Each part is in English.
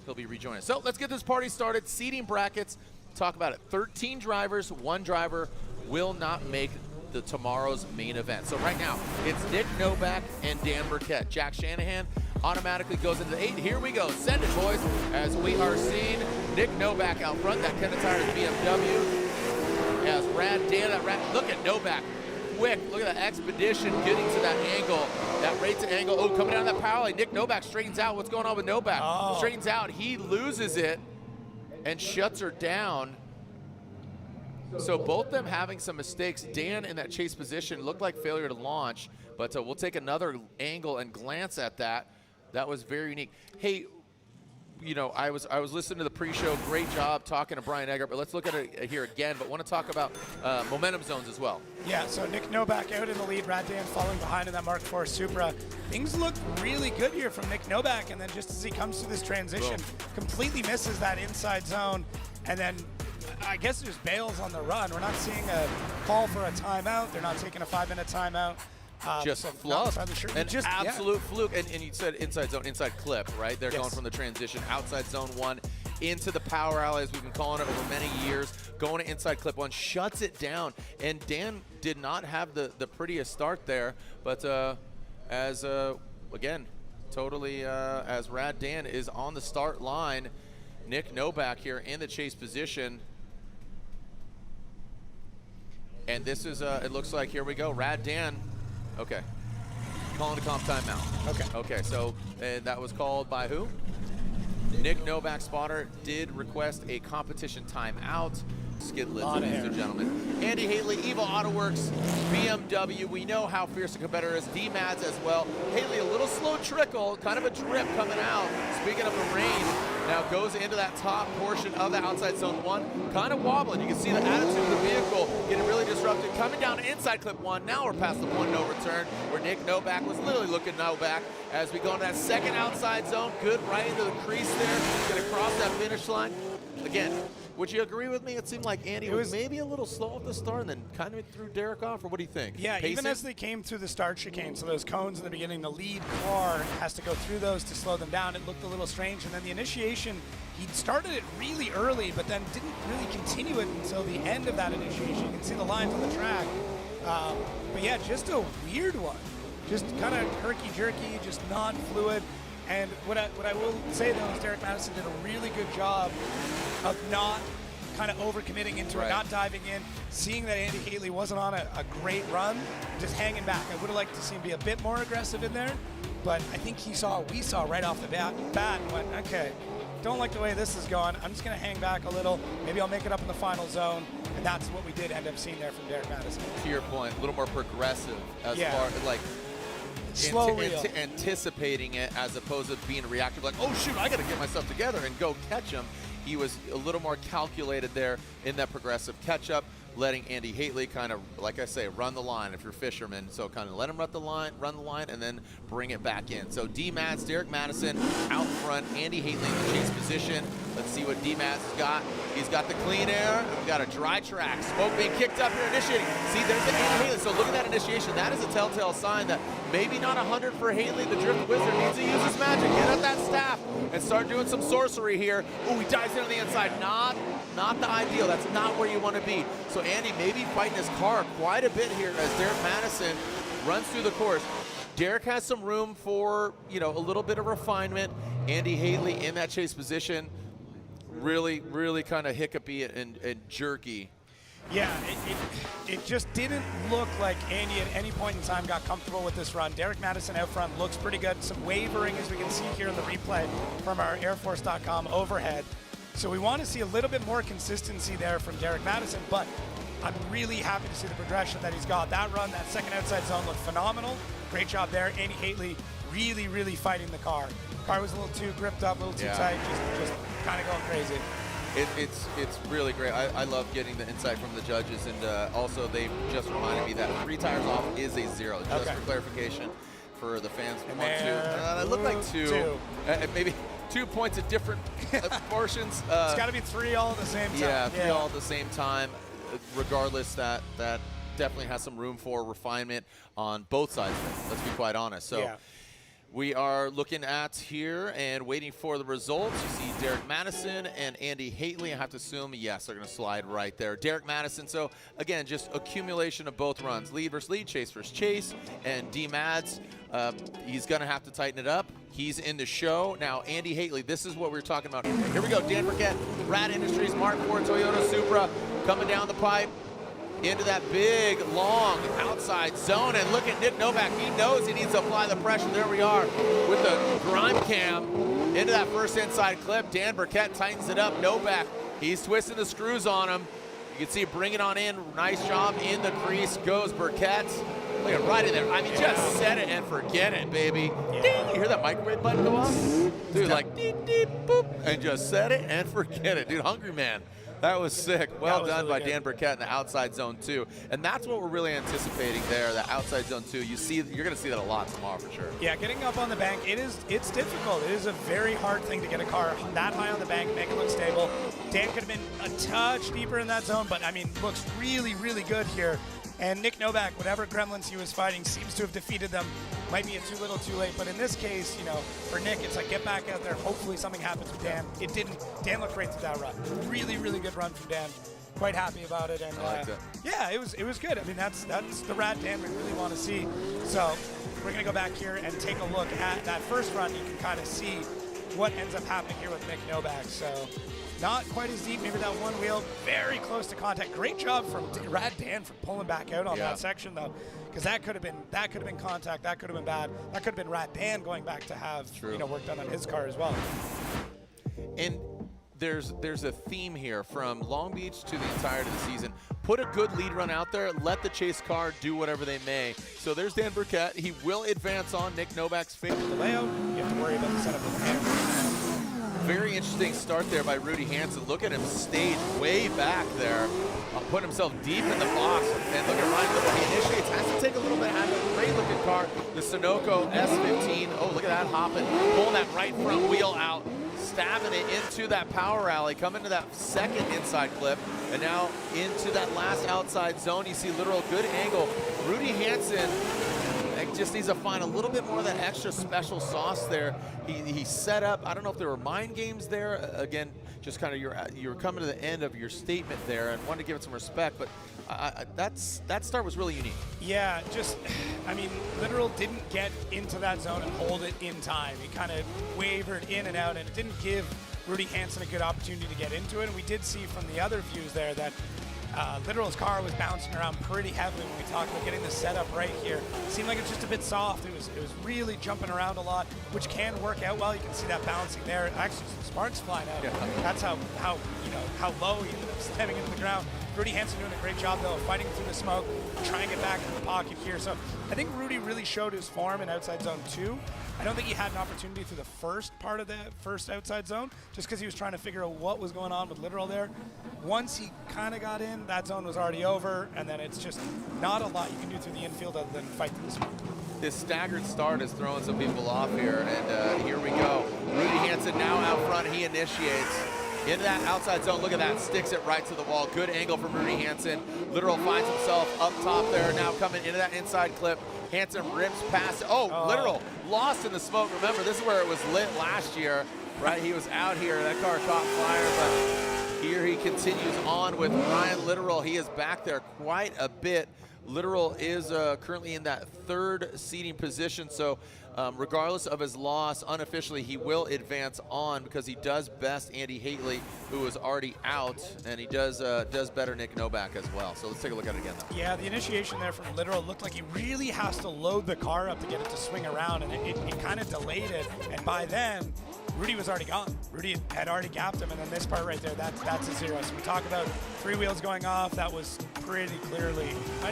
he'll be rejoining us. So let's get this party started. Seating brackets, talk about it. 13 drivers, 1 driver will not make tomorrow's main event. So right now, it's Nick Novak and Dan Burkett. Jack Shanahan automatically goes into the 8. Here we go. Send it, boys, as we are seeing Nick Novak out front. That Kenneth Tires BMW. As Rad Dan, look at Novak. Quick, look at that expedition getting to that angle, that right to angle. Oh, coming down that power line. Nick Novak straightens out. What's going on with Novak? Oh. Straightens out. He loses it and shuts her down. So both them having some mistakes. Dan in that chase position looked like failure to launch, but we'll take another angle and glance at that. That was very unique. Hey, you know, I was listening to the pre-show. Great job talking to Brian Eggert, but let's look at it here again. But want to talk about momentum zones as well. Yeah, so Nick Novak out in the lead, Rad Dan following behind in that Mark IV Supra. Things look really good here from Nick Novak, and then just as he comes to this transition, completely misses that inside zone, and then I guess just bails on the run. We're not seeing a call for a timeout. They're not taking a 5-minute timeout. Just so fluff. Sure. An just absolute fluke. And you said inside zone, inside clip, right? They're going from the transition outside zone 1 into the power alley, as we've been calling it over many years, going to inside clip 1, shuts it down. And Dan did not have the prettiest start there, but again, totally as Rad Dan is on the start line, Nick Novak here in the chase position. And this is, it looks like, here we go, Rad Dan. Okay, calling a comp timeout. Okay, so that was called by who? Nick Novak spotter did request a competition timeout. Skid lids, ladies and gentlemen. Andy Haley, Evo AutoWorks, BMW. We know how fierce a competitor is. D-Mads as well. Haley, a little slow trickle, kind of a drip coming out. Speaking of the rain, now goes into that top portion of the outside zone 1, kind of wobbling. You can see the attitude of the vehicle getting really disrupted. Coming down to inside clip 1. Now we're past the point no return, where Nick Novak was literally looking Novak as we go into that second outside zone. Good right into the crease there. Gonna cross that finish line. Again, would you agree with me? It seemed like Andy was maybe a little slow at the start and then kind of threw Derek off, or what do you think? Yeah, Pacing? even as they came through the start chicane, so those cones in the beginning, the lead car has to go through those to slow them down. It looked a little strange, and then the initiation, he started it really early, but then didn't really continue it until the end of that initiation. You can see the lines on the track. But yeah, just a weird one. Just kind of herky-jerky, just non-fluid. And what I will say, though, is Derek Madison did a really good job of not kind of overcommitting into it, not diving in, seeing that Andy Haley wasn't on a great run, just hanging back. I would have liked to see him be a bit more aggressive in there, but I think we saw right off the bat and went, okay, don't like the way this is going. I'm just going to hang back a little. Maybe I'll make it up in the final zone, and that's what we did end up seeing there from Derek Madison. To your point, a little more progressive as far as like slow anticipating it as opposed to being reactive, like, oh shoot, I got to get myself together and go catch him. He was a little more calculated there in that progressive catch-up, letting Andy Haley kind of, like I say, run the line if you're fisherman. So kind of let him run the line, and then bring it back in. So D-Mads, Derek Madison out front, Andy Haley in the chase position. Let's see what D-Mads has got. He's got the clean air, and we've got a dry track. Smoke being kicked up here, initiating. See, there's the Andy Haley. So look at that initiation. That is a telltale sign that maybe not 100 for Haley. The Drift Wizard needs to use his magic, get at that staff, and start doing some sorcery here. Ooh, he dives in on the inside. Not the ideal. That's not where you want to be. So Andy maybe fighting his car quite a bit here as Derek Madison runs through the course. Derek has some room for, you know, a little bit of refinement. Andy Haley in that chase position, really kind of hiccupy and jerky. Yeah, it just didn't look like Andy at any point in time got comfortable with this run. Derek Madison out front looks pretty good. Some wavering, as we can see here in the replay from our airforce.com overhead. So we want to see a little bit more consistency there from Derek Madison, but I'm really happy to see the progression that he's got. That run, that second outside zone looked phenomenal. Great job there. Andy Haley really fighting the car. Car was a little too gripped up, a little too tight, just kind of going crazy. It's really great. I love getting the insight from the judges, and also they just reminded me that 3 tires off is a 0, just for clarification for the fans. It looked like 2. Maybe 2 points at different portions. It's got to be 3 all at the same time. Yeah, 3 all at the same time. Regardless, that definitely has some room for refinement on both sides of it, let's be quite honest. So We are looking at here and waiting for the results. You see Derek Madison and Andy Haitley. I have to assume, yes, they're going to slide right there. Derek Madison, so again, just accumulation of both runs. Lead versus lead, chase versus chase. And D-Mads, he's going to have to tighten it up. He's in the show. Now, Andy Haitley, this is what we were talking about. Here we go, Dan Burkett, Rad Industries, Mark IV, Toyota Supra, coming down the pipe into that big, long outside zone. And look at Nick Novak. He knows he needs to apply the pressure. There we are with the grime cam into that first inside clip. Dan Burkett tightens it up. Novak, he's twisting the screws on him. You can see bring it on in. Nice job in the crease goes Burkett. Look at right in there. I mean, just set it and forget it, baby. Yeah. Ding! You hear that microwave button go off? Dude, like, deep, deep, boop, and just set it and forget it. Dude, hungry man. That was sick. Well done really by Dan Burkett in the outside zone 2. And that's what we're really anticipating there, the outside zone 2. You're going to see that a lot tomorrow for sure. Yeah, getting up on the bank, it's difficult. It is a very hard thing to get a car that high on the bank, make it look stable. Dan could have been a touch deeper in that zone, but I mean, looks really, really good here. And Nick Novak, whatever gremlins he was fighting, seems to have defeated them. Might be too little too late, but in this case, you know, for Nick, it's like get back out there. Hopefully something happens with Dan. It didn't. Dan looked great through that run. Really, really good run from Dan. Quite happy about it. And yeah, it was good. I mean, that's the Rad Dan we really want to see. So we're gonna go back here and take a look at that first run. You can kind of see what ends up happening here with Nick Novak. So not quite as deep, maybe that one wheel, very close to contact. Great job from Rad Dan for pulling back out on that section though, because that could have been contact, that could have been bad. That could have been Rad Dan going back to have work done on his car as well. And there's a theme here from Long Beach to the entirety of the season. Put a good lead run out there, let the chase car do whatever they may. So there's Dan Burkett. He will advance on Nick Novak's favor. The layout, you have to worry about the setup of the camera. Very interesting start there by Rudy Hansen. Look at him stage way back there. Putting himself deep in the box. And look at Ryan Little. He initiates, has to take a little bit out of a great looking car. The Sunoco S15. Oh, look at that hopping. Pulling that right front wheel out. Stabbing it into that power alley. Coming to that second inside clip. And now into that last outside zone. You see literal good angle. Rudy Hansen just needs to find a little bit more of that extra special sauce there. He set up, I don't know if there were mind games there. Again, just kind of you're coming to the end of your statement there and wanted to give it some respect, but that start was really unique. Yeah, just, I mean, literal didn't get into that zone and hold it in time. He kind of wavered in and out, and it didn't give Rudy Hansen a good opportunity to get into it. And we did see from the other views there that Literal's car was bouncing around pretty heavily when we talked about getting the setup right here. It seemed like it was just a bit soft. It was really jumping around a lot, which can work out well. You can see that bouncing there. Actually, some sparks flying out. Yeah. That's how low he ended up slamming into the ground. Rudy Hansen doing a great job though, fighting through the smoke, trying to get back in the pocket here. So I think Rudy really showed his form in outside zone 2. I don't think he had an opportunity through the first part of the first outside zone, just because he was trying to figure out what was going on with Literal there. Once he kind of got in, that zone was already over, and then it's just not a lot you can do through the infield other than fight through the smoke. This staggered start is throwing some people off here, and here we go. Rudy Hansen now out front, he initiates into that outside zone. Look at that, sticks it right to the wall. Good angle from Rudy Hansen. Literal finds himself up top there, now coming into that inside clip. Hansen rips past, Literal lost in the smoke. Remember, this is where it was lit last year, right? He was out here, that car caught fire, but here he continues on with Ryan Literal. He is back there quite a bit. Literal is currently in that third seating position, so regardless of his loss, unofficially he will advance on because he does best Andy Haitley, who is already out, and he does better Nick Novak as well. So let's take a look at it again though. Yeah, the initiation there from Literal looked like he really has to load the car up to get it to swing around, and it kind of delayed it, and by then, Rudy was already gone. Rudy had already gapped him, and then this part right there, that's a zero. So we talk about 3 wheels going off. That was pretty clearly.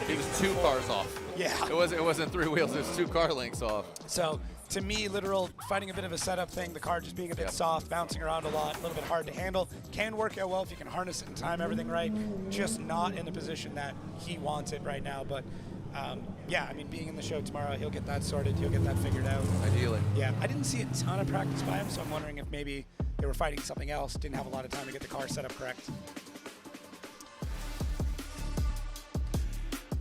It was 2 cars off. Yeah. It wasn't 3 wheels. It was 2 car lengths off. So to me, Literal fighting a bit of a setup thing. The car just being a bit soft, bouncing around a lot, a little bit hard to handle. Can work out well if you can harness it and time everything right. Just not in the position that he wants it right now, but. Yeah, I mean, being in the show tomorrow, he'll get that sorted. He'll get that figured out. Ideally. Yeah, I didn't see a ton of practice by him, so I'm wondering if maybe they were fighting something else, didn't have a lot of time to get the car set up correct.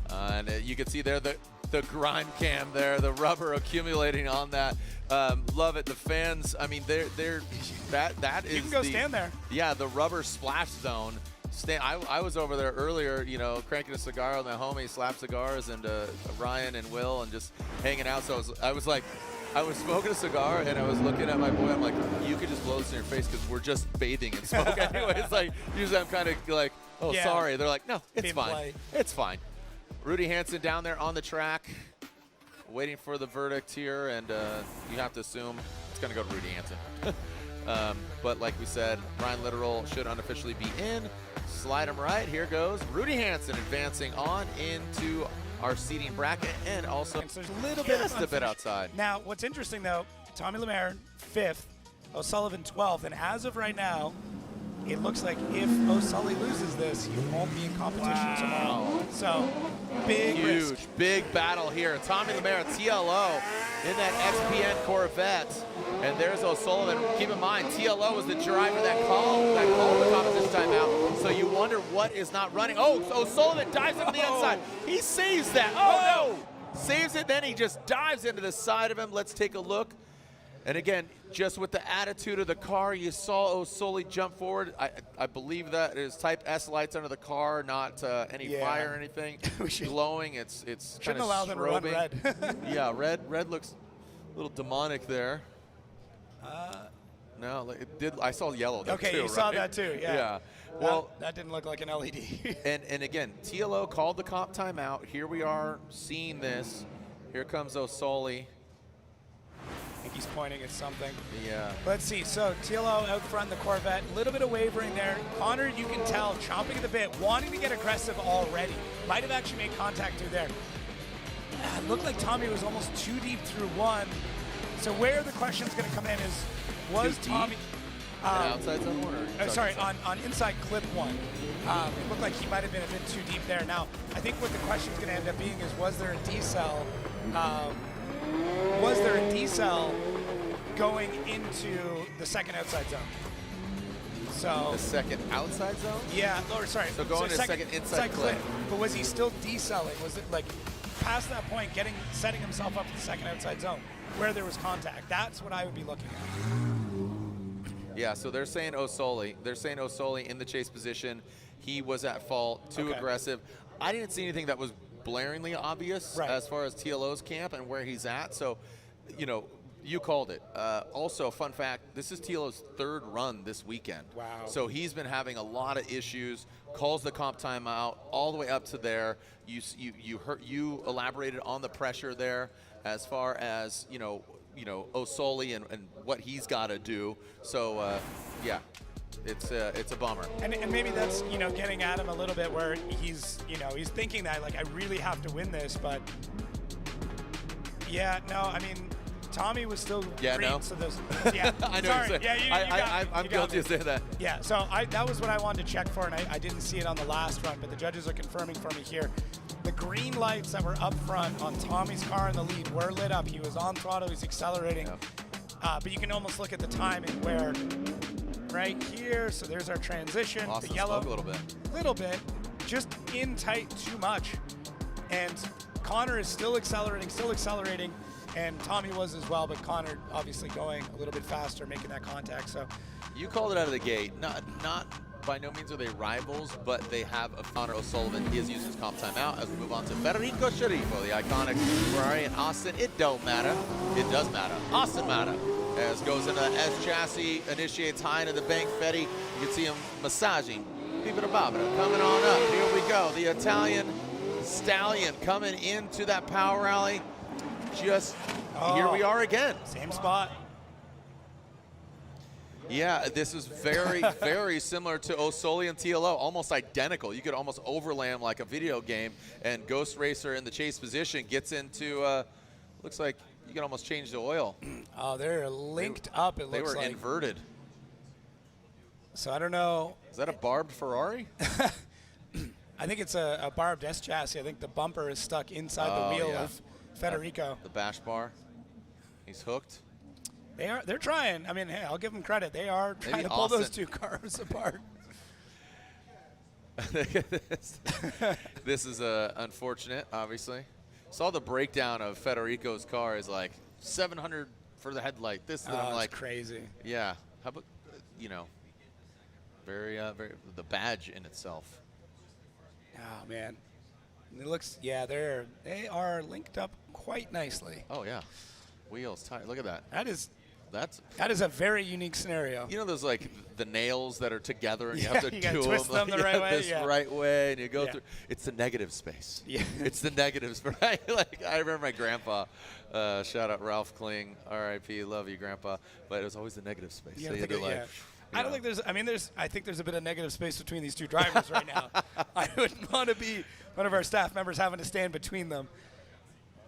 And you can see there that the grind cam there, the rubber accumulating on that. Love it. The fans, I mean, that is you can go stand there. Yeah, the rubber splash zone. I was over there earlier, you know, cranking a cigar with my homie, Slap Cigars, and Ryan and Will, and just hanging out. So I was smoking a cigar, and I was looking at my boy. I'm like, you could just blow this in your face because we're just bathing in smoke anyway. It's like, usually I'm kind of like, oh, yeah. sorry. They're like, no, it's Being fine. polite. It's fine. Rudy Hansen down there on the track, waiting for the verdict here, and you have to assume it's going to go to Rudy Hansen. But like we said, Ryan Literal should unofficially be in. Slide him right. Here goes Rudy Hansen advancing on into our seating bracket, and also So there's a little bit just a bit outside. Now, what's interesting though, Tommy Lemaire 5th, O'Sullivan 12th, and as of right now, it looks like if O'Sully loses this, he won't be in competition tomorrow. So, big Huge, risk. big battle here. Tommy Lemaire, TLO, in that XPN Corvette. And there's O'Sullivan. Keep in mind, TLO was the driver that called the competition timeout. So you wonder what is not running. Oh, O'Sullivan dives into the inside. He saves that. Oh, no. Saves it, then he just dives into the side of him. Let's take a look. And again, just with the attitude of the car, you saw O'Sully jump forward. I believe that is Type S lights under the car, not any fire or anything. Glowing. It's kind of allow them to run red. Yeah, red looks a little demonic there. No, it did. I saw yellow there Okay, too, you saw right? that too. Yeah. Yeah. Well, that didn't look like an LED. and again, TLO called the comp timeout. Here we are seeing this. Here comes O'Sully. I think he's pointing at something. Yeah. Let's see. So TLO out front in the Corvette. A little bit of wavering there. Connor, you can tell, chomping at the bit, wanting to get aggressive already. Might have actually made contact through there. It looked like Tommy was almost too deep through one. So where the question's going to come in is, was Tommy... outside zone one or sorry, on inside clip one. It looked like he might have been a bit too deep there. Now, I think what the question's going to end up being is, was there a decel? Was there a decel going into the second outside zone? So the second outside zone? Yeah, or sorry. So going to second inside clip. But was he still decelling? Was it like past that point, setting himself up for the second outside zone where there was contact? That's what I would be looking at. Yeah, so they're saying O'Sully. They're saying O'Sully in the chase position. He was at fault, too aggressive. I didn't see anything that was blaringly obvious as far as TLO's camp and where he's at. So, you know, you called it. Also, fun fact, this is TLO's third run this weekend. Wow. So he's been having a lot of issues, calls the comp timeout all the way up to there. You elaborated on the pressure there as far as, you know, O'Sully and what he's got to do. So, yeah. It's a bummer. And maybe that's, you know, getting at him a little bit where he's thinking that, like, I really have to win this, but yeah, no, I mean, Tommy was still green, no. so there's, yeah. I know sorry. you're saying. Yeah, I'm guilty of saying that. Yeah, so that was what I wanted to check for, and I didn't see it on the last run, but the judges are confirming for me here. The green lights that were up front on Tommy's car in the lead were lit up. He was on throttle, he's accelerating. Yeah. But you can almost look at the timing where right here, so there's our transition. Lost the yellow, a little bit, just in tight too much. And Connor is still accelerating, and Tommy was as well, but Connor obviously going a little bit faster, making that contact. So you called it out of the gate. Not by no means are they rivals, but they have a Connor O'Sullivan. He has used his comp timeout as we move on to Federico Sharifo, the iconic Ferrari in Austin. It don't matter. It does matter. Austin matter. As goes into the S chassis, initiates high into the bank. Fetty, you can see him massaging. Bibida Babida coming on up. Here we go. The Italian stallion coming into that power rally. Just here we are again. Same spot. Yeah, this is very, very similar to O'Sully and TLO, almost identical. You could almost overlay them like a video game, and Ghost Racer in the chase position gets into, looks like you can almost change the oil. Oh, they're linked up, it looks like. They were inverted. So I don't know. Is that a barbed Ferrari? I think it's a barbed S chassis. I think the bumper is stuck inside the wheel of Federico. The bash bar. He's hooked. They're trying. I mean, hey, I'll give them credit. They are trying to pull those two cars apart. This is unfortunate, obviously. saw the breakdown of Federico's car is like 700 for the headlight. This, and I'm like, crazy. Yeah. How about, you know, very the badge in itself. Oh man, it looks. Yeah, they are linked up quite nicely. Oh yeah, wheels, tire. Look at that. That is a very unique scenario. You know those like the nails that are together and you Yeah, have to you do gotta twist them like, the right way, this yeah. right way, and you go Yeah. through. It's the negative space. Yeah. It's the negatives, right? Like I remember my grandpa. Shout out Ralph Kling, R.I.P. Love you, Grandpa. But it was always the negative space. You So gotta you had think to of- like. yeah. You I don't know. think there's. I mean, I think there's a bit of negative space between these two drivers right now. I wouldn't want to be one of our staff members having to stand between them.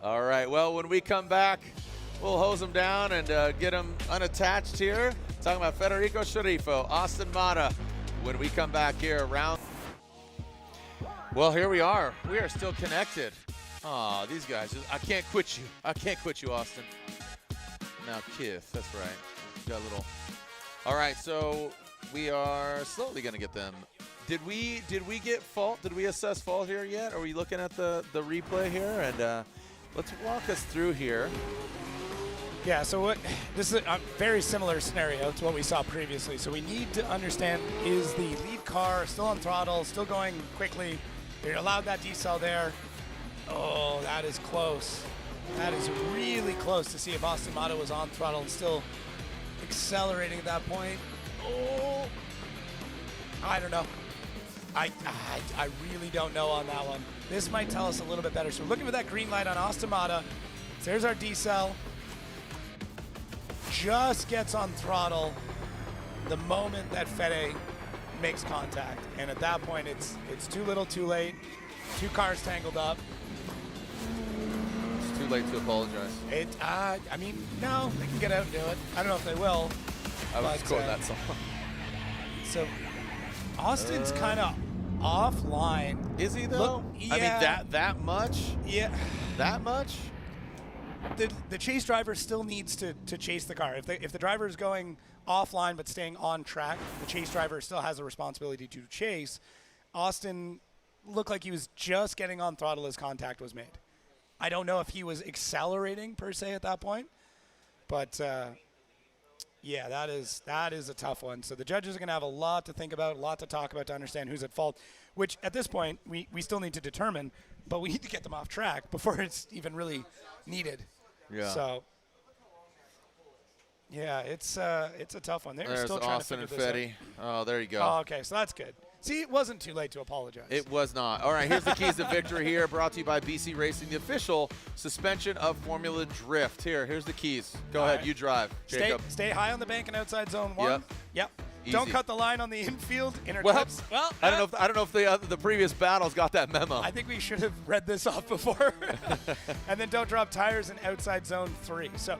All right. Well, when we come back, we'll hose them down and get them unattached here. Talking about Federico Sharifo, Austin Mata. When we come back here around. Well, here we are. We are still connected. Aw, these guys. I can't quit you. I can't quit you, Austin. Now, Kith. That's right. Got a little. All right. So we are slowly going to get them. Did we get fault? Did we assess fault here yet? Are we looking at the replay here? And let's walk us through here. Yeah, so this is a very similar scenario to what we saw previously. So we need to understand, is the lead car still on throttle, still going quickly? They're allowed that decel there. Oh, that is close. That is really close to see if Austin Mata was on throttle and still accelerating at that point. Oh, I don't know. I really don't know on that one. This might tell us a little bit better. So we're looking for that green light on Austin Mata. So there's our decel. Just gets on throttle the moment that Fede makes contact. And at that point, it's too little too late. Two cars tangled up. It's too late to apologize. I mean, no, they can get out and do it. I don't know if they will. I was just quoting that song. So Austin's kind of offline. Is he though? Look, I yeah. mean, that much? Yeah. That much? The chase driver still needs to chase the car. If the driver is going offline but staying on track, the chase driver still has a responsibility to chase. Austin looked like he was just getting on throttle as contact was made. I don't know if he was accelerating per se at that point, but yeah, that is a tough one. So the judges are going to have a lot to think about, a lot to talk about to understand who's at fault, which at this point we still need to determine, but we need to get them off track before it's even really needed. Yeah. So, yeah, it's a tough one. They're There's still trying Austin to and figure this Fetty. Oh, there you go. out. Oh, okay, so that's good. See, it wasn't too late to apologize. It was not. All right, here's the keys to victory here, brought to you by BC Racing, the official suspension of Formula Drift. Here's the keys. Go All ahead, right. you drive, Jacob. Stay high on the bank and outside zone 1. Yep. Don't Easy. cut the line on the infield inner Well, clips. Well, I don't know if the previous battles got that memo. I think we should have read this off before. And then don't drop tires in outside zone 3. So,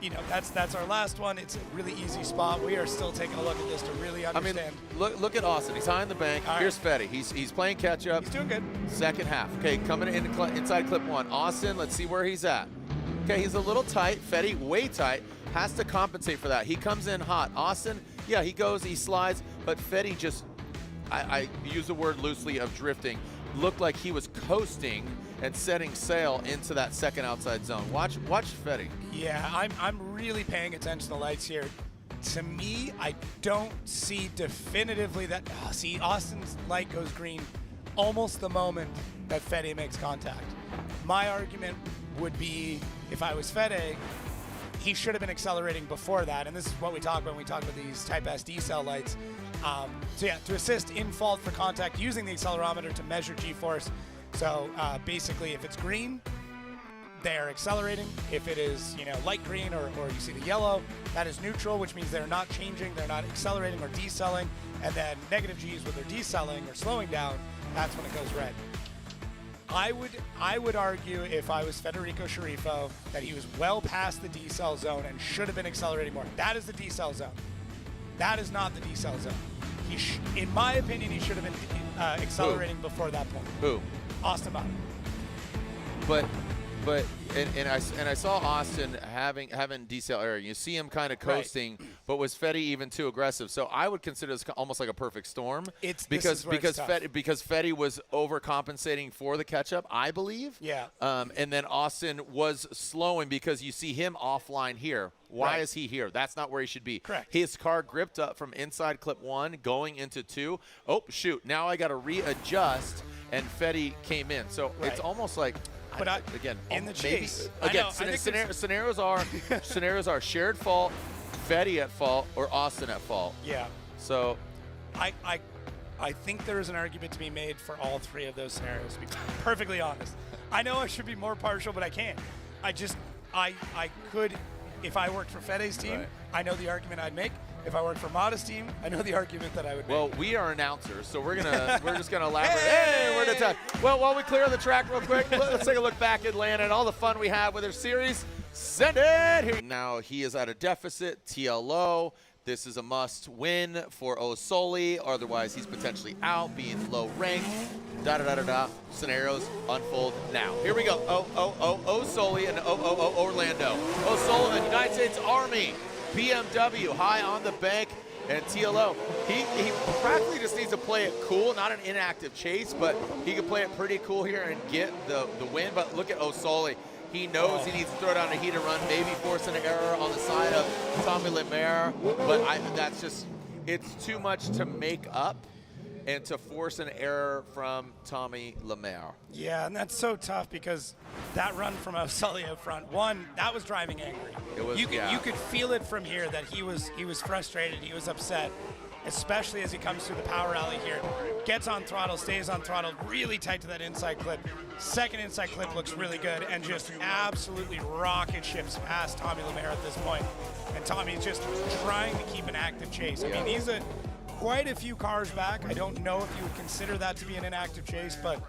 you know, that's our last one. It's a really easy spot. We are still taking a look at this to really understand. I mean, look at Austin. He's high in the bank. All Here's right. Fetty. He's playing catch up. He's doing good. Second half. Okay, coming in inside clip 1. Austin, let's see where he's at. Okay, he's a little tight. Fetty, way tight. Has to compensate for that. He comes in hot. Austin, yeah, he goes, he slides, but Fetty just, I use the word loosely of drifting, looked like he was coasting and setting sail into that second outside zone. Watch Fetty. Yeah, I'm really paying attention to the lights here. To me, I don't see definitively that. See, Austin's light goes green almost the moment that Fede makes contact. My argument would be, if I was Fede, he should have been accelerating before that, and this is what we talk about when we talk about these Type S D-cell lights. So yeah, to assist in fault for contact using the accelerometer to measure G-force. So basically, if it's green, they're accelerating. If it is, you know, light green or you see the yellow, that is neutral, which means they're not changing, they're not accelerating or decelling. And then negative G's when they're decelling or slowing down, that's when it goes red. I would argue, if I was Federico Sharifo, that he was well past the decel zone and should have been accelerating more. That is the decel zone. That is not the decel zone. In my opinion, he should have been accelerating before that point. Who? Austin Mata. But I saw Austin having decel error. You see him kind of coasting, but was Fetty even too aggressive? So I would consider this almost like a perfect storm. Because Fetty was overcompensating for the catch-up, I believe. Yeah. And then Austin was slowing because you see him offline here. Why is he here? That's not where he should be. Correct. His car gripped up from inside clip 1 going into 2. Oh, shoot. Now I got to readjust, and Fetty came in. So it's almost like, but again, in the chase. Again, scenarios are shared fault, Fetty at fault, or Austin at fault. Yeah. So I think there is an argument to be made for all 3 of those scenarios, to be perfectly honest. I know I should be more partial, but I can't. I could, if I worked for Fetty's team, I know the argument I'd make. If I worked for Mata's team, I know the argument that I would make. Well, we are announcers, so we're just gonna elaborate. Hey, we're the time. Well, while we clear the track real quick, let's take a look back at Atlanta and all the fun we had with our series. Send it here. Now he is at a deficit. TLO. This is a must-win for Osoli, otherwise he's potentially out, being low ranked. Da-da-da-da-da. Scenarios unfold now. Here we go. Osoli and Orlando. O'Sullivan, United States Army, BMW, high on the bank, and TLO. He practically just needs to play it cool, not an inactive chase, but he can play it pretty cool here and get the win. But look at Osoli. He knows he needs to throw down a heated run, maybe force an error on the side of Tommy Lemaire, but that's just, it's too much to make up and to force an error from Tommy Lemaire. Yeah, and that's so tough because that run from Osoli out front, one, that was driving angry. It was, you could feel it from here that he was frustrated, he was upset, especially as he comes through the power alley here. Gets on throttle, stays on throttle, really tight to that inside clip. Second inside clip looks really good and just absolutely rocket ships past Tommy Lemaire at this point. And Tommy's just trying to keep an active chase. I mean, he's quite a few cars back. I don't know if you would consider that to be an inactive chase, but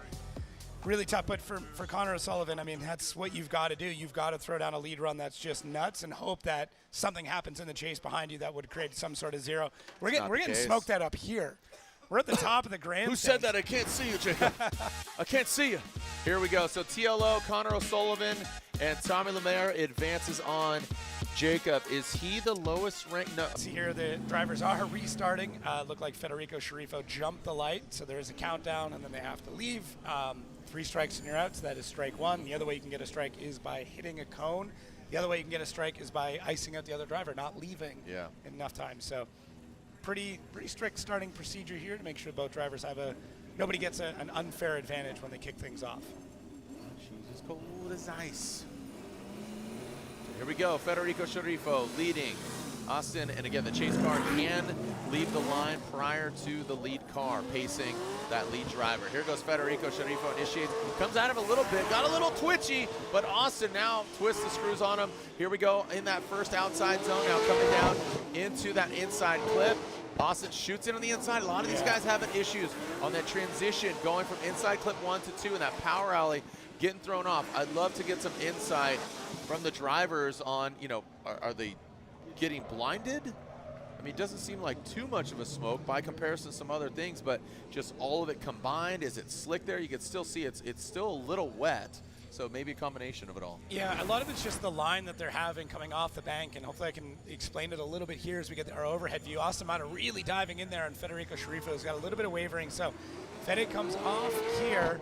really tough. But for Connor O'Sullivan, I mean, that's what you've got to do. You've got to throw down a lead run that's just nuts and hope that something happens in the chase behind you that would create some sort of zero. We're getting smoked out up here. We're at the top of the grandstand. Who said that? I can't see you, Jacob. I can't see you. Here we go. So TLO, Connor O'Sullivan, and Tommy Lemaire advances on. Jacob, is he the lowest ranked? No. See here, the drivers are restarting. Look like Federico Sharifo jumped the light, so there is a countdown, and then they have to leave. 3 strikes and you're out, so that is strike 1. The other way you can get a strike is by hitting a cone. The other way you can get a strike is by icing out the other driver, not leaving in enough time. So pretty strict starting procedure here to make sure both drivers have nobody gets an unfair advantage when they kick things off. She's as cold as ice. Here we go, Federico Sharifo leading Austin, and again, the chase car can leave the line prior to the lead car pacing that lead driver. Here goes Federico Sharifo, initiates, comes at him a little bit, got a little twitchy, but Austin now twists the screws on him. Here we go in that first outside zone, now coming down into that inside clip. Austin shoots in on the inside. A lot of these guys having issues on that transition, going from inside clip 1 to 2 in that power alley, getting thrown off. I'd love to get some insight from the drivers on, are they getting blinded? I mean, it doesn't seem like too much of a smoke by comparison to some other things, but just all of it combined, is it slick there? You can still see it's still a little wet, so maybe a combination of it all. Yeah, a lot of it's just the line that they're having coming off the bank, and hopefully I can explain it a little bit here as we get our overhead view. Austin Mata really diving in there, and Federico Sharifo has got a little bit of wavering, so Fede comes off here,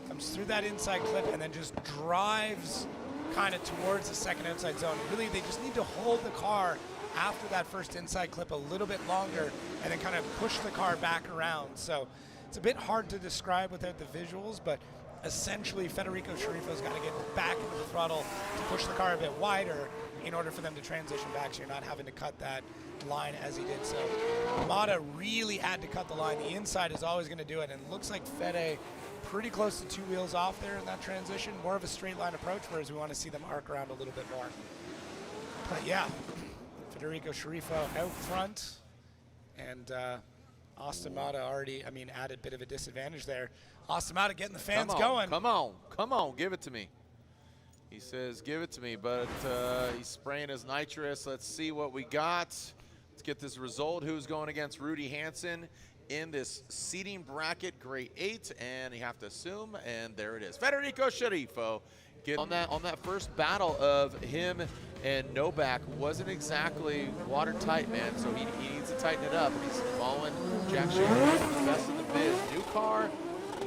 comes through that inside clip, and then just drives kind of towards the second outside zone. Really, they just need to hold the car after that first inside clip a little bit longer and then kind of push the car back around. So it's a bit hard to describe without the visuals, but essentially Federico Sharifo's got to get back into the throttle to push the car a bit wider in order for them to transition back, so you're not having to cut that line as he did. So Mata really had to cut the line. The inside is always going to do it, and it looks like Fede pretty close to 2 wheels off there in that transition. More of a straight line approach, whereas we want to see them arc around a little bit more. But yeah, Federico Sharifo out front, and Austin Mata already, added a bit of a disadvantage there. Austin Mata getting the fans going. Come on, give it to me. He says, give it to me, but he's spraying his nitrous. Let's see what we got. Let's get this result. Who's going against Rudy Hansen in this seating bracket, grade 8, and you have to assume, and there it is. Federico Sharifo get on that first battle of him and Novak wasn't exactly watertight, man. So he needs to tighten it up. And he's following Jack Shanahan, the best in the biz. New car,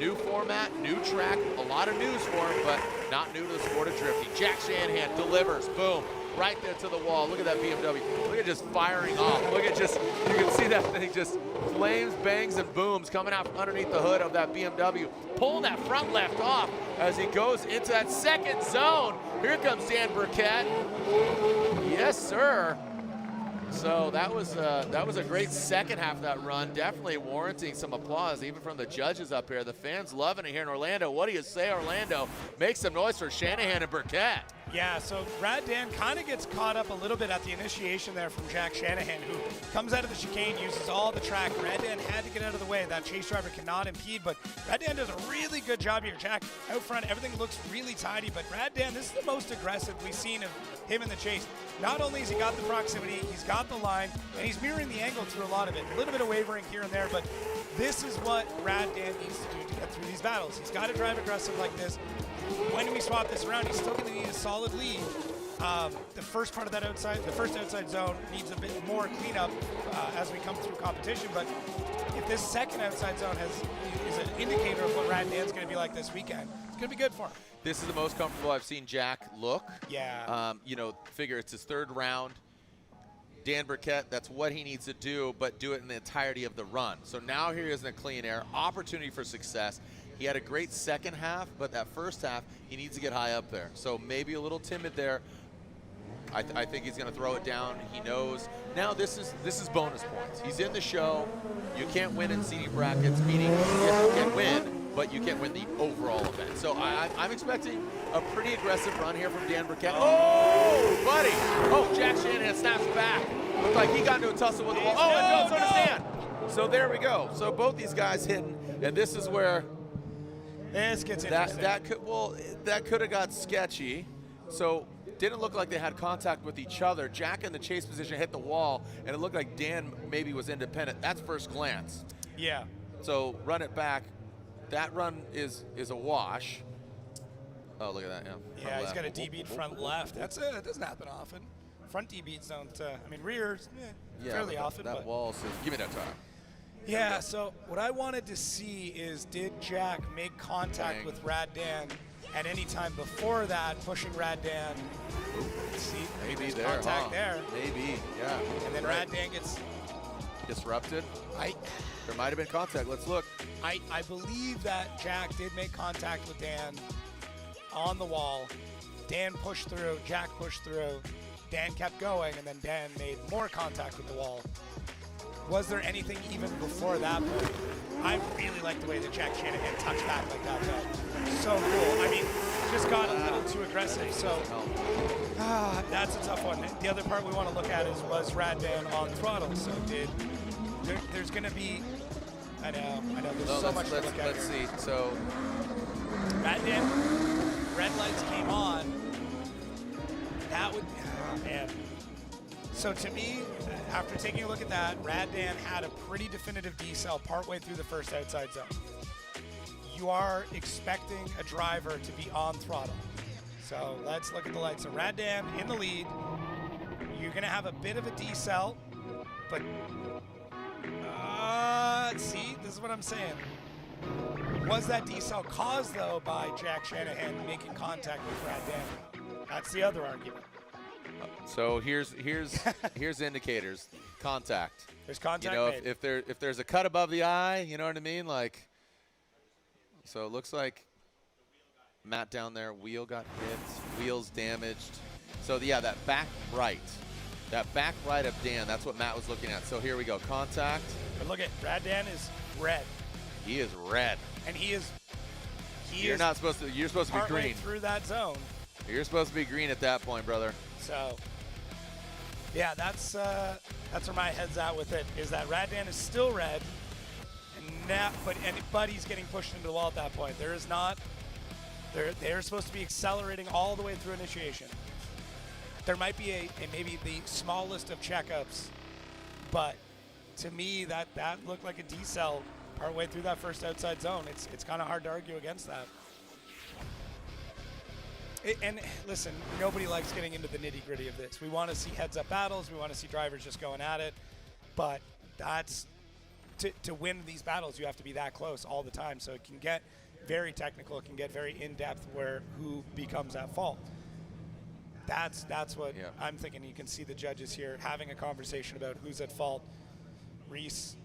new format, new track, a lot of news for him, but not new to the sport of drifting. Jack Shanahan delivers, boom, right there to the wall. Look at that BMW. Look at just firing off. Look at just, you can see that thing just flames, bangs, and booms coming out from underneath the hood of that BMW, pulling that front left off as he goes into that second zone. Here comes Dan Burkett. Yes, sir. So that was a great second half of that run, definitely warranting some applause even from the judges up here. The fans loving it here in Orlando. What do you say, Orlando? Make some noise for Shanahan and Burkett. Yeah, so Rad Dan kind of gets caught up a little bit at the initiation there from Jack Shanahan, who comes out of the chicane, uses all the track. Rad Dan had to get out of the way. That chase driver cannot impede, but Rad Dan does a really good job here. Jack out front, everything looks really tidy, but Rad Dan, this is the most aggressive we've seen of him in the chase. Not only has he got the proximity, he's got the line, and he's mirroring the angle through a lot of it. A little bit of wavering here and there, but this is what Rad Dan needs to do to get through these battles. He's got to drive aggressive like this. When we swap this around, he's still going to need a solid lead. The first part of that the first outside zone needs a bit more cleanup as we come through competition. But if this second outside zone is an indicator of what Rad Dan's going to be like this weekend, it's going to be good for him. This is the most comfortable I've seen Jack look. Yeah. You know, figure it's his third round. Dan Burkett, that's what he needs to do, but do it in the entirety of the run. So now here is in a clean air, opportunity for success. He had a great second half, but that first half, he needs to get high up there. So maybe a little timid there. I think he's going to throw it down. He knows. Now this is bonus points. He's in the show. You can't win in seeding brackets, meaning yes, you can win, but you can't win the overall event. So I'm expecting a pretty aggressive run here from Dan Burkett. Oh, buddy. Oh, Jack Shanahan snaps back. Looked like he got into a tussle with the wall. Oh, and so does Dan. So there we go. So both these guys hitting, and this is where this gets interesting. That could have got sketchy. So didn't look like they had contact with each other. Jack in the chase position hit the wall, and it looked like Dan maybe was independent. That's first glance. Yeah. So run it back. That run is a wash. Oh, look at that. Yeah. Yeah, he's got a D-beat front left. That doesn't happen often. Front D-beats don't. I mean, rears fairly often. That but wall says, give me that time. Yeah, so what I wanted to see is, did Jack make contact with Rad Dan at any time before that, pushing Rad Dan? See, maybe there, contact there. Maybe, yeah. And then Rad Dan gets disrupted. There might have been contact. Let's look. I believe that Jack did make contact with Dan on the wall. Dan pushed through, Jack pushed through. Dan kept going, and then Dan made more contact with the wall. Was there anything even before that point? I really like the way that Jack Shanahan touched back like that, though. So cool. I mean, just got a little too aggressive, so that's a tough one. The other part we want to look at was Rad Dan on throttle. So there's going to be, I know, there's so much to look at. Let's see. So Rad Dan, red lights came on. That would, man. So to me, after taking a look at that, Rad Dan had a pretty definitive decel partway through the first outside zone. You are expecting a driver to be on throttle. So let's look at the lights. So Rad Dan in the lead. You're going to have a bit of a decel, but see, this is what I'm saying. Was that decel caused, though, by Jack Shanahan making contact with Rad Dan? That's the other argument. So here's indicators. Contact. There's contact. You know, made. if there's a cut above the eye, you know what I mean? Like, so it looks like Matt down there, wheel got hit, wheels damaged. So yeah, that back right of Dan, that's what Matt was looking at. So here we go, contact. But look at Rad Dan is red. He is red. And you're supposed to be green. Through that zone. You're supposed to be green at that point, brother. So, yeah, that's where my head's at with it, is that Rad Dan is still red, but he's getting pushed into the wall at that point. They're supposed to be accelerating all the way through initiation. There might be maybe the smallest of checkups, but to me that looked like a decel partway through that first outside zone. It's kind of hard to argue against that. And listen, nobody likes getting into the nitty-gritty of this. We want to see heads-up battles. We want to see drivers just going at it. But that's to win these battles, you have to be that close all the time. So it can get very technical. It can get very in-depth where who becomes at fault. That's what I'm thinking. You can see the judges here having a conversation about who's at fault. Reese,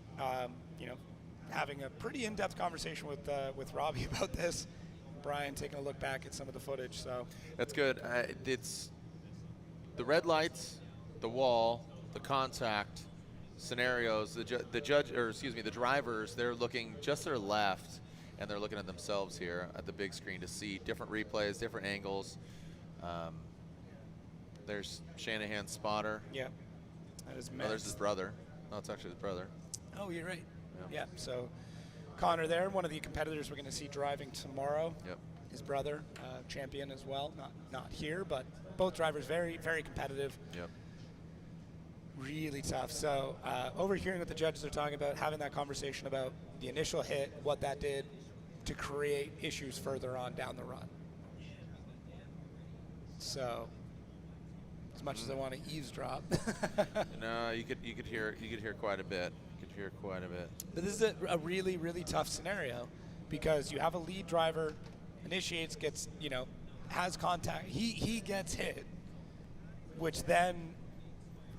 having a pretty in-depth conversation with Robbie about this. Brian taking a look back at some of the footage. So that's good. It's the red lights, the wall, the contact scenarios. The drivers, they're looking just to their left, and they're looking at themselves here at the big screen to see different replays, different angles. There's Shanahan's spotter. Yeah, that is. Oh, there's his brother. No, it's actually his brother. Oh, you're right. Yeah. So Connor there, one of the competitors we're going to see driving tomorrow. Yep. His brother, champion as well. Not here, but both drivers very, very competitive. Yep. Really tough. So overhearing what the judges are talking about, having that conversation about the initial hit, what that did to create issues further on down the run. So as much as I want to eavesdrop. No, you could hear quite a bit. You could hear quite a bit. But this is a really, really tough scenario because you have a lead driver, initiates, gets, has contact. He gets hit, which then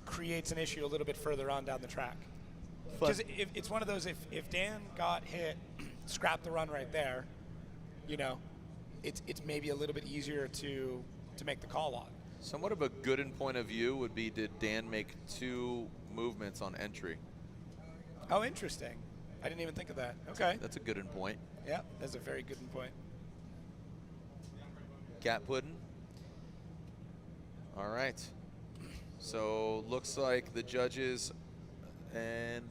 creates an issue a little bit further on down the track. Because it's one of those, if Dan got hit, scrap the run right there, it's maybe a little bit easier to make the call on. Somewhat of a Gooden point of view would be, did Dan make 2 movements on entry? Oh, interesting. I didn't even think of that. Okay. That's a Gooden point. Yeah, that's a very good point. Gat pudding. All right. So looks like the judges, and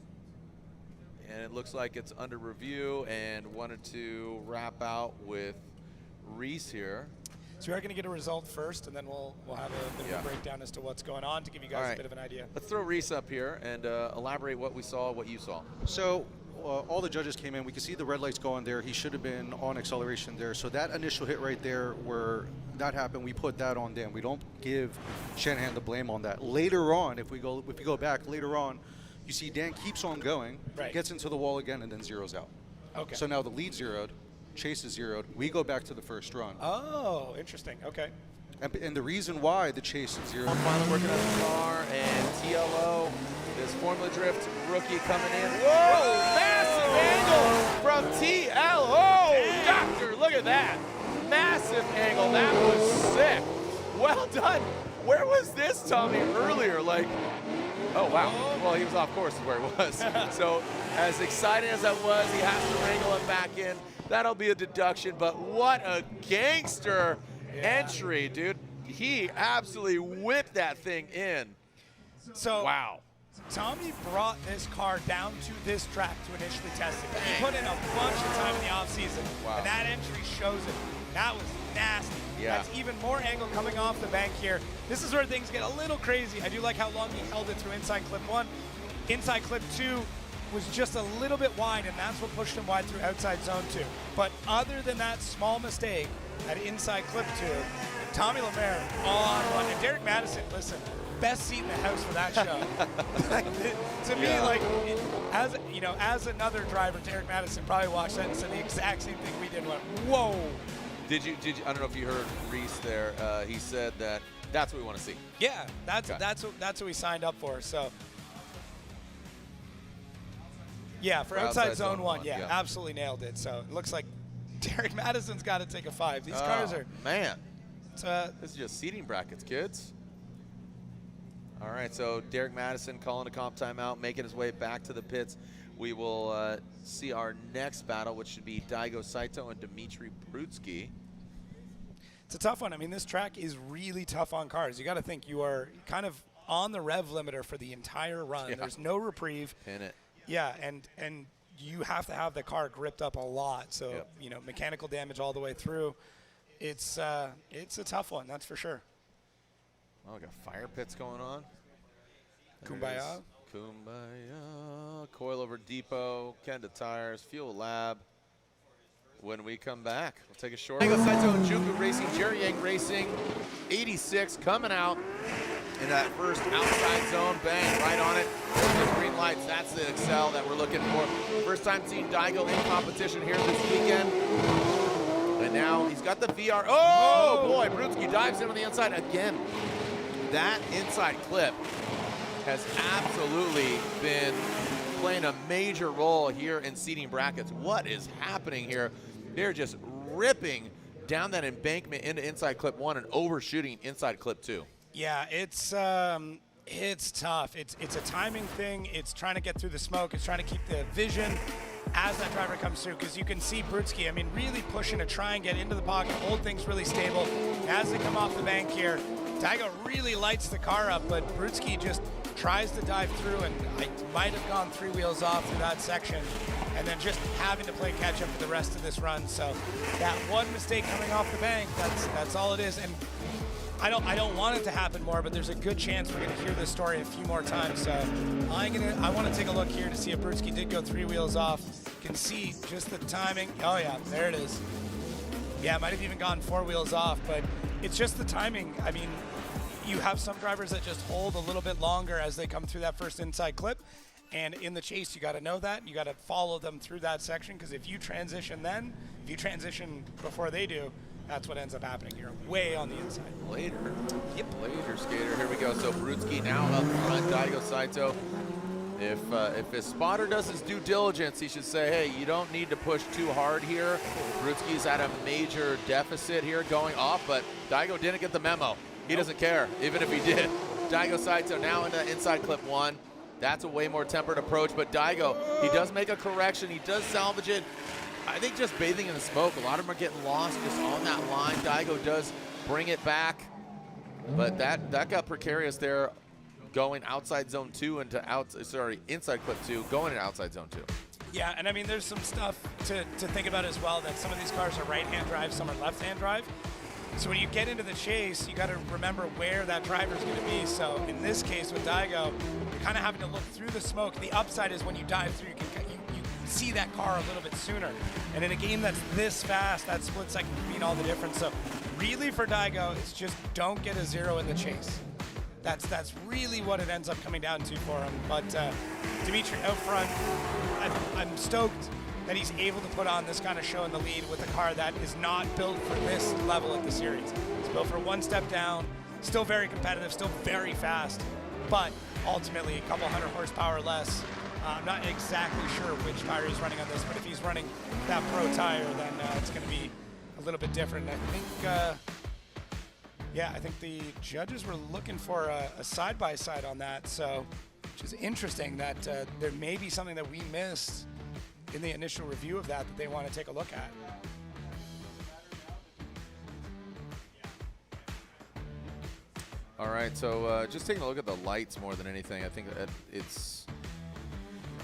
it looks like it's under review, and wanted to wrap out with Reese here. So we are going to get a result first, and then we'll have a bit of a breakdown as to what's going on to give you guys a bit of an idea. Let's throw Reese up here and elaborate what we saw, what you saw. So all the judges came in. We could see the red lights going there. He should have been on acceleration there. So that initial hit right there where that happened, we put that on Dan. We don't give Shanahan the blame on that. Later on, if we go back later on, you see Dan keeps on going, gets into the wall again, and then zeroes out. Okay. So now the lead zeroed, Chase is zeroed. We go back to the first run. Oh, interesting. Okay. And the reason why the Chase is zeroed. Finally working on the car, and TLO, this Formula Drift rookie coming in. Whoa! Massive angle from TLO! Doctor, look at that. Massive angle. That was sick. Well done. Where was this, Tommy, earlier? Oh, wow. Well, he was off course is where he was. So as exciting as that was, he has to wrangle it back in. That'll be a deduction, but what a gangster entry, dude. He absolutely whipped that thing in. So wow. Tommy brought this car down to this track to initially test it. He put in a bunch of time in the offseason, and that entry shows it. That was nasty. Yeah. That's even more angle coming off the bank here. This is where things get a little crazy. I do like how long he held it through inside clip 1. Inside clip 2 was just a little bit wide, and that's what pushed him wide through outside zone 2. But other than that small mistake at inside clip 2, Tommy Lemaire on one. And Derek Madison, listen, best seat in the house for that show. To me, as another driver, Derek Madison probably watched that and said the exact same thing we did. Went, whoa. Did you? I don't know if you heard Reese there. He said that's what we want to see. Yeah, that's what we signed up for. So. Yeah, for outside zone 1, yeah, absolutely nailed it. So it looks like Derek Madison's got to take a 5. These cars are... Man, this is just seating brackets, kids. All right, so Derek Madison calling a comp timeout, making his way back to the pits. We will see our next battle, which should be Daigo Saito and Dmitry Prutsky. It's a tough one. I mean, this track is really tough on cars. You got to think you are kind of on the rev limiter for the entire run. Yeah. There's no reprieve. Pin it. Yeah, and you have to have the car gripped up a lot. So, mechanical damage all the way through. It's a tough one, that's for sure. Oh, we got fire pits going on. Kumbaya. Kumbaya. Coilover Depot, Kenda Tires, Fuel Lab. when we come back. We'll take a short. Saito and Juku Racing, Jerry Yang Racing, 86 coming out in that first outside zone. Bang, right on it. Those green lights, that's the Excel that we're looking for. First time seeing Daigo in competition here this weekend. And now he's got the VR. Oh boy, Brutski dives in on the inside again. That inside clip has absolutely been playing a major role here in seeding brackets. What is happening here? They're just ripping down that embankment into inside clip 1 and overshooting inside clip 2. Yeah, it's tough. It's a timing thing. It's trying to get through the smoke. It's trying to keep the vision as that driver comes through, because you can see Brutski, I mean, really pushing to try and get into the pocket, hold things really stable. As they come off the bank here, Daigo really lights the car up, but Brutski just tries to dive through, and I might have gone 3 wheels off through that section, and then just having to play catch up for the rest of this run. So that one mistake coming off the bank, that's all it is. And I don't want it to happen more, but there's a good chance we're going to hear this story a few more times. So I want to take a look here to see if Brutski did go 3 wheels off. You can see just the timing. Oh yeah, there it is. Yeah, might have even gone 4 wheels off, but it's just the timing. I mean, you have some drivers that just hold a little bit longer as they come through that first inside clip. And in the chase, you got to know that. You got to follow them through that section, because if you transition before they do, that's what ends up happening. You're way on the inside. Later. Yep. Later, skater. Here we go. So Brutski now up front. Daigo Saito. If his spotter does his due diligence, he should say, hey, you don't need to push too hard here. Brutski's at a major deficit here going off, but Daigo didn't get the memo. He doesn't care, even if he did. Daigo Saito now into inside clip 1. That's a way more tempered approach, but Daigo, he does make a correction. He does salvage it. I think just bathing in the smoke, a lot of them are getting lost just on that line. Daigo does bring it back, but that got precarious there, going outside zone 2 into inside clip 2, going into outside zone 2. Yeah, and I mean, there's some stuff to think about as well, that some of these cars are right-hand drive, some are left-hand drive. So when you get into the chase, you got to remember where that driver is going to be. So in this case with Daigo, you're kind of having to look through the smoke. The upside is when you dive through, you see that car a little bit sooner. And in a game that's this fast, that split second can mean all the difference. So really for Daigo, it's just don't get a 0 in the chase. That's really what it ends up coming down to for him. But Dimitri out front, I'm stoked that he's able to put on this kind of show in the lead with a car that is not built for this level of the series. It's built for one step down, still very competitive, still very fast, but ultimately a couple hundred horsepower less. I'm not exactly sure which tire he's running on this, but if he's running that pro tire, then it's going to be a little bit different. I think, I think the judges were looking for a side-by-side on that, so which is interesting that there may be something that we missed in the initial review of that they want to take a look at. All right, so just taking a look at the lights more than anything, I think that it's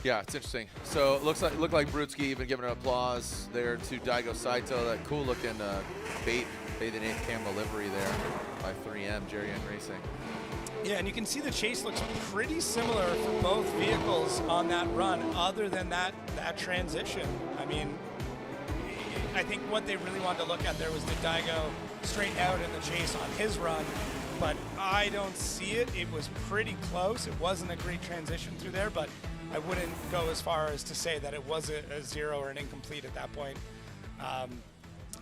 interesting. So it looked like Brutski even giving an applause there to Daigo Saito, that cool looking bathing ape camo livery there by 3M, Jerry Yang Racing. Yeah, and you can see the chase looks pretty similar for both vehicles on that run, other than that transition. I mean, I think what they really wanted to look at there was did Daigo straighten out in the chase on his run, but I don't see it. It was pretty close. It wasn't a great transition through there, but I wouldn't go as far as to say that it was a 0 or an incomplete at that point.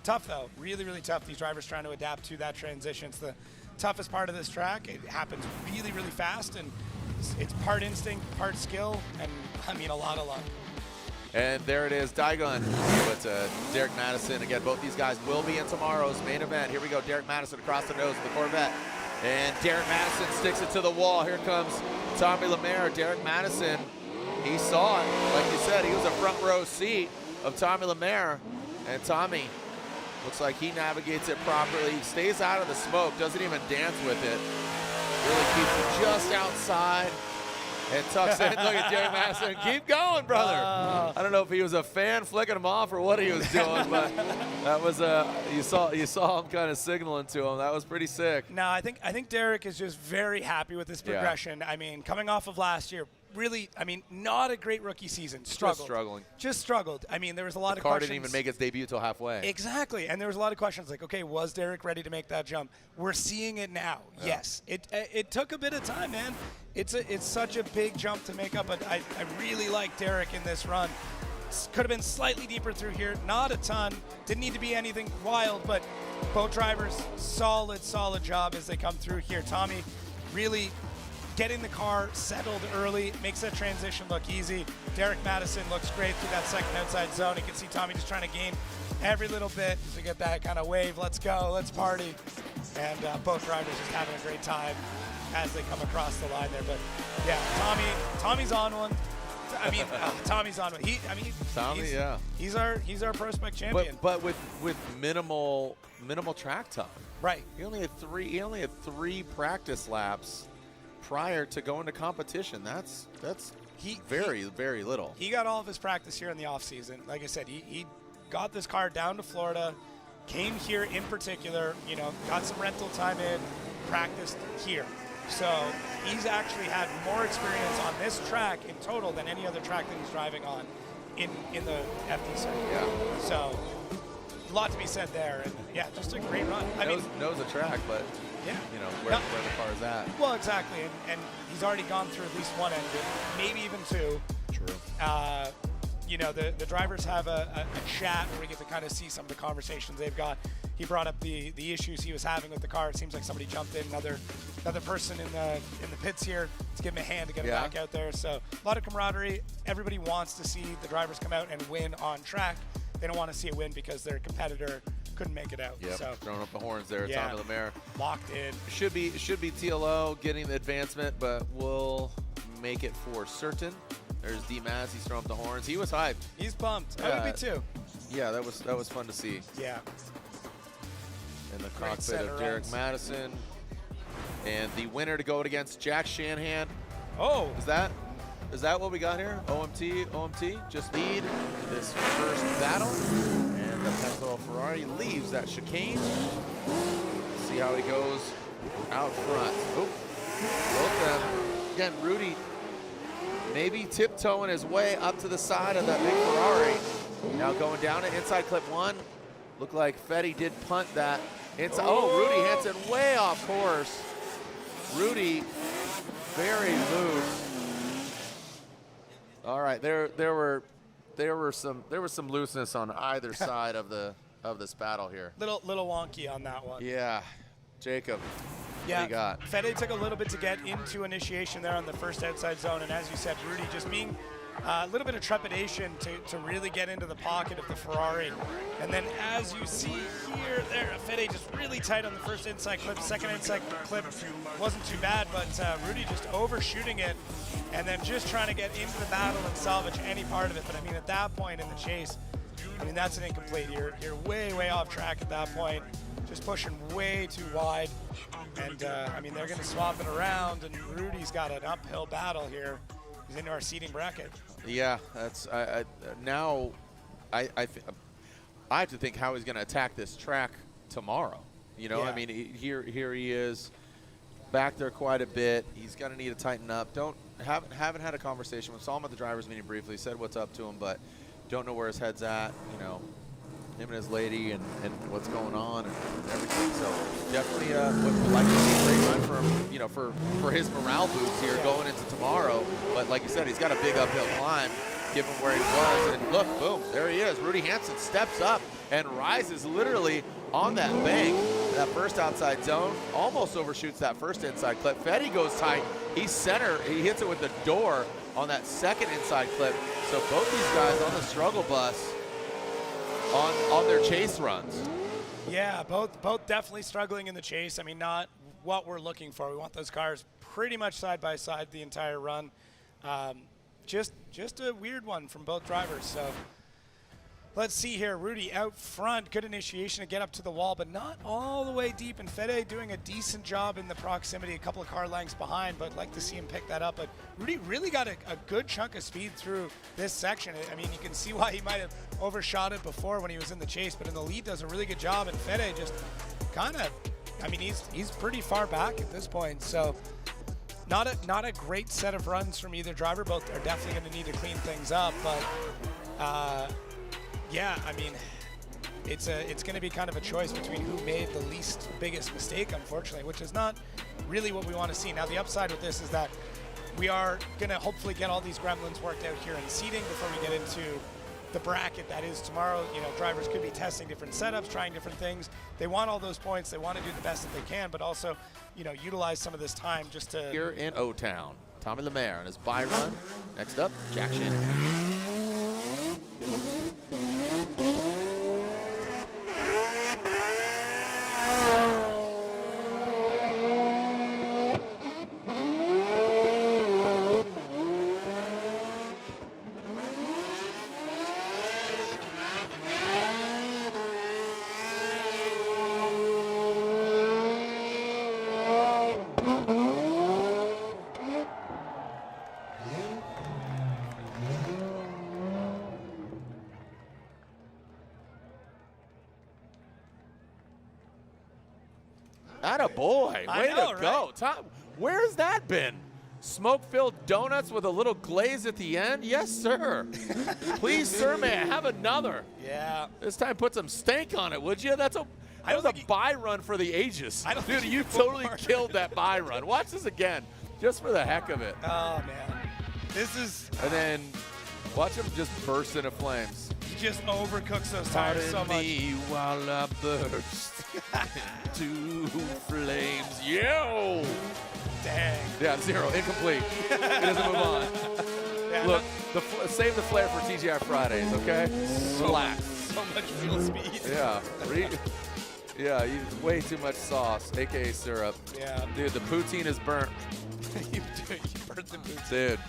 Tough though, really, really tough. These drivers trying to adapt to that transition. It's the toughest part of this track. It happens really, really fast, and it's part instinct, part skill, and I mean a lot of luck. And there it is, Daigo with Derek Madison. Again, both these guys will be in tomorrow's main event. Here we go, Derek Madison across the nose of the Corvette. And Derek Madison sticks it to the wall. Here comes Tommy Lemaire. Derek Madison, he saw it. Like you said, he was a front row seat of Tommy Lemaire. And Tommy looks like he navigates it properly. He stays out of the smoke, doesn't even dance with it. Really keeps it just outside and tucks in. Look at Derek Madison. Keep going, brother. I don't know if he was a fan flicking him off or what he was doing, but that was you saw him kind of signaling to him. That was pretty sick. No, I think Derek is just very happy with this progression. Yeah. I mean, coming off of last year, really, I mean, not a great rookie season. Struggled. Just struggled. I mean, there was a lot of car questions. Didn't even make its debut till halfway. Exactly, and there was a lot of questions like, okay, was Derek ready to make that jump? We're seeing it now. Yeah. Yes, it took a bit of time, man. It's such a big jump to make up, but I really like Derek in this run. Could have been slightly deeper through here, not a ton. Didn't need to be anything wild, but both drivers, solid job as they come through here. Tommy really getting the car settled early, makes that transition look easy. Derek Madison looks great through that second outside zone. You can see Tommy just trying to gain every little bit to get that kind of wave. Let's go, let's party. And both drivers just having a great time as they come across the line there. But yeah, Tommy's on one. I mean, Tommy's on one. He's our prospect champion. But with minimal track time. Right. He only had three practice laps prior to going to competition. That's very little. He got all of his practice here in the off season. Like I said, he got this car down to Florida, came here in particular, got some rental time in, practiced here. So he's actually had more experience on this track in total than any other track that he's driving on in the FD circuit. Yeah. So a lot to be said there, and yeah, just a great run. Knows the track, but yeah, where the car is at. Well, exactly, and he's already gone through at least one engine, maybe even two. True. The drivers have a chat where we get to kind of see some of the conversations they've got. He brought up the issues he was having with the car. It seems like somebody jumped in, another person in the pits here to give him a hand to get him back out there. So a lot of camaraderie. Everybody wants to see the drivers come out and win on track. They don't want to see a win because their competitor couldn't make it out. Yep. So throwing up the horns there. Yeah. Tommy Lemaire locked in. Should be TLO getting the advancement, but we'll make it for certain. There's D Maz. He's throwing up the horns. He was hyped. He's pumped. I would be too. Yeah, that was fun to see. Yeah. In the cockpit of Derek Madison, and the winner to go against Jack Shanahan. Oh, is that what we got here? OMT, just lead this first battle, and the Pentel Ferrari leaves that chicane. See how he goes out front. Oh, both them. Again, Rudy maybe tiptoeing his way up to the side of that big Ferrari. Now going down to inside clip one. Looked like Fetty did punt that. Rudy Hansen way off course. Rudy very loose. All right, there was some looseness on either side of this battle here. Little wonky on that one. Yeah, Jacob. Yeah, what do you got? Fede took a little bit to get into initiation there on the first outside zone, and as you said, Rudy just being a little bit of trepidation to really get into the pocket of the Ferrari. And then as you see here, Fede just really tight on the first inside clip. Second inside clip wasn't too bad, but Rudy just overshooting it and then just trying to get into the battle and salvage any part of it. But I mean, at that point in the chase, I mean, that's an incomplete. You're way off track at that point, just pushing way too wide. And I mean, they're going to swap it around, and Rudy's got an uphill battle here. He's into our seating bracket. Yeah, that's now. I have to think how he's going to attack this track tomorrow. Yeah. I mean, here he is, back there quite a bit. He's going to need to tighten up. Haven't had a conversation with. Saw him at the drivers' meeting briefly. Said what's up to him, but don't know where his head's at. Him and his lady and what's going on and everything. So definitely would like to see a great run for him, for his morale boost here going into tomorrow. But like you said, he's got a big uphill climb given where he was. And look, boom, there he is. Rudy Hansen steps up and rises literally on that bank. That first outside zone almost overshoots that first inside clip. Fetty goes tight. He's center. He hits it with the door on that second inside clip. So both these guys on the struggle bus on their chase runs. Yeah, both definitely struggling in the chase. I mean, not what we're looking for. We want those cars pretty much side by side the entire run. Just a weird one from both drivers. So let's see here. Rudy out front, good initiation to get up to the wall, but not all the way deep. And Fede doing a decent job in the proximity, a couple of car lengths behind, but like to see him pick that up. But Rudy really got a good chunk of speed through this section. I mean, you can see why he might have overshot it before when he was in the chase, but in the lead does a really good job. And Fede just kind of, I mean, he's pretty far back at this point. So not a great set of runs from either driver. Both are definitely going to need to clean things up, but yeah, I mean, it's going to be kind of a choice between who made the biggest mistake, unfortunately, which is not really what we want to see. Now, the upside with this is that we are going to hopefully get all these gremlins worked out here in seating before we get into the bracket that is tomorrow. You know, drivers could be testing different setups, trying different things. They want all those points. They want to do the best that they can, but also, you know, utilize some of this time just to... Here in O-Town, Tommy Lemaire and his bye run. Next up, Jack Shanahan. Attaboy, way to go. Tom, where's that been? Smoke-filled donuts with a little glaze at the end? Yes, sir. Please, sir, may I have another? Yeah. This time put some stank on it, would you? That was a buy run for the ages. Dude, you totally killed that buy run. Watch this again, just for the heck of it. Oh, man. This is... And then watch him just burst into flames. He just overcooks those tires so much. Me while I burst into flames. Yo! Dang. Yeah, 0, incomplete. He doesn't move on. Yeah, Look, save the flair for TGI Fridays, okay? Relax. So much fuel speed. Yeah. Yeah, you way too much sauce, aka syrup. Yeah. Dude, the poutine is burnt. you burnt the poutine. Dude.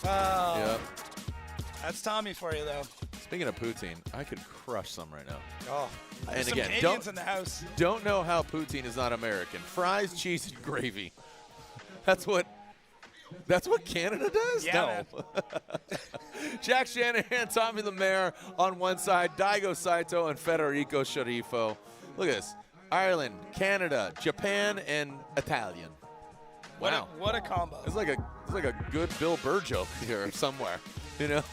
Oh. Yep. That's Tommy for you, though. Speaking of poutine, I could crush some right now. Oh. And some again, Canadians in the house. Don't know how poutine is not American. Fries, cheese, and gravy. That's what Canada does? Yeah, no. Jack Shanahan, Tommy Lemaire on one side, Daigo Saito and Federico Sharifo. Look at this. Ireland, Canada, Japan, and Italian. Wow. What a combo. It's like a good Bill Burr joke here somewhere, you know?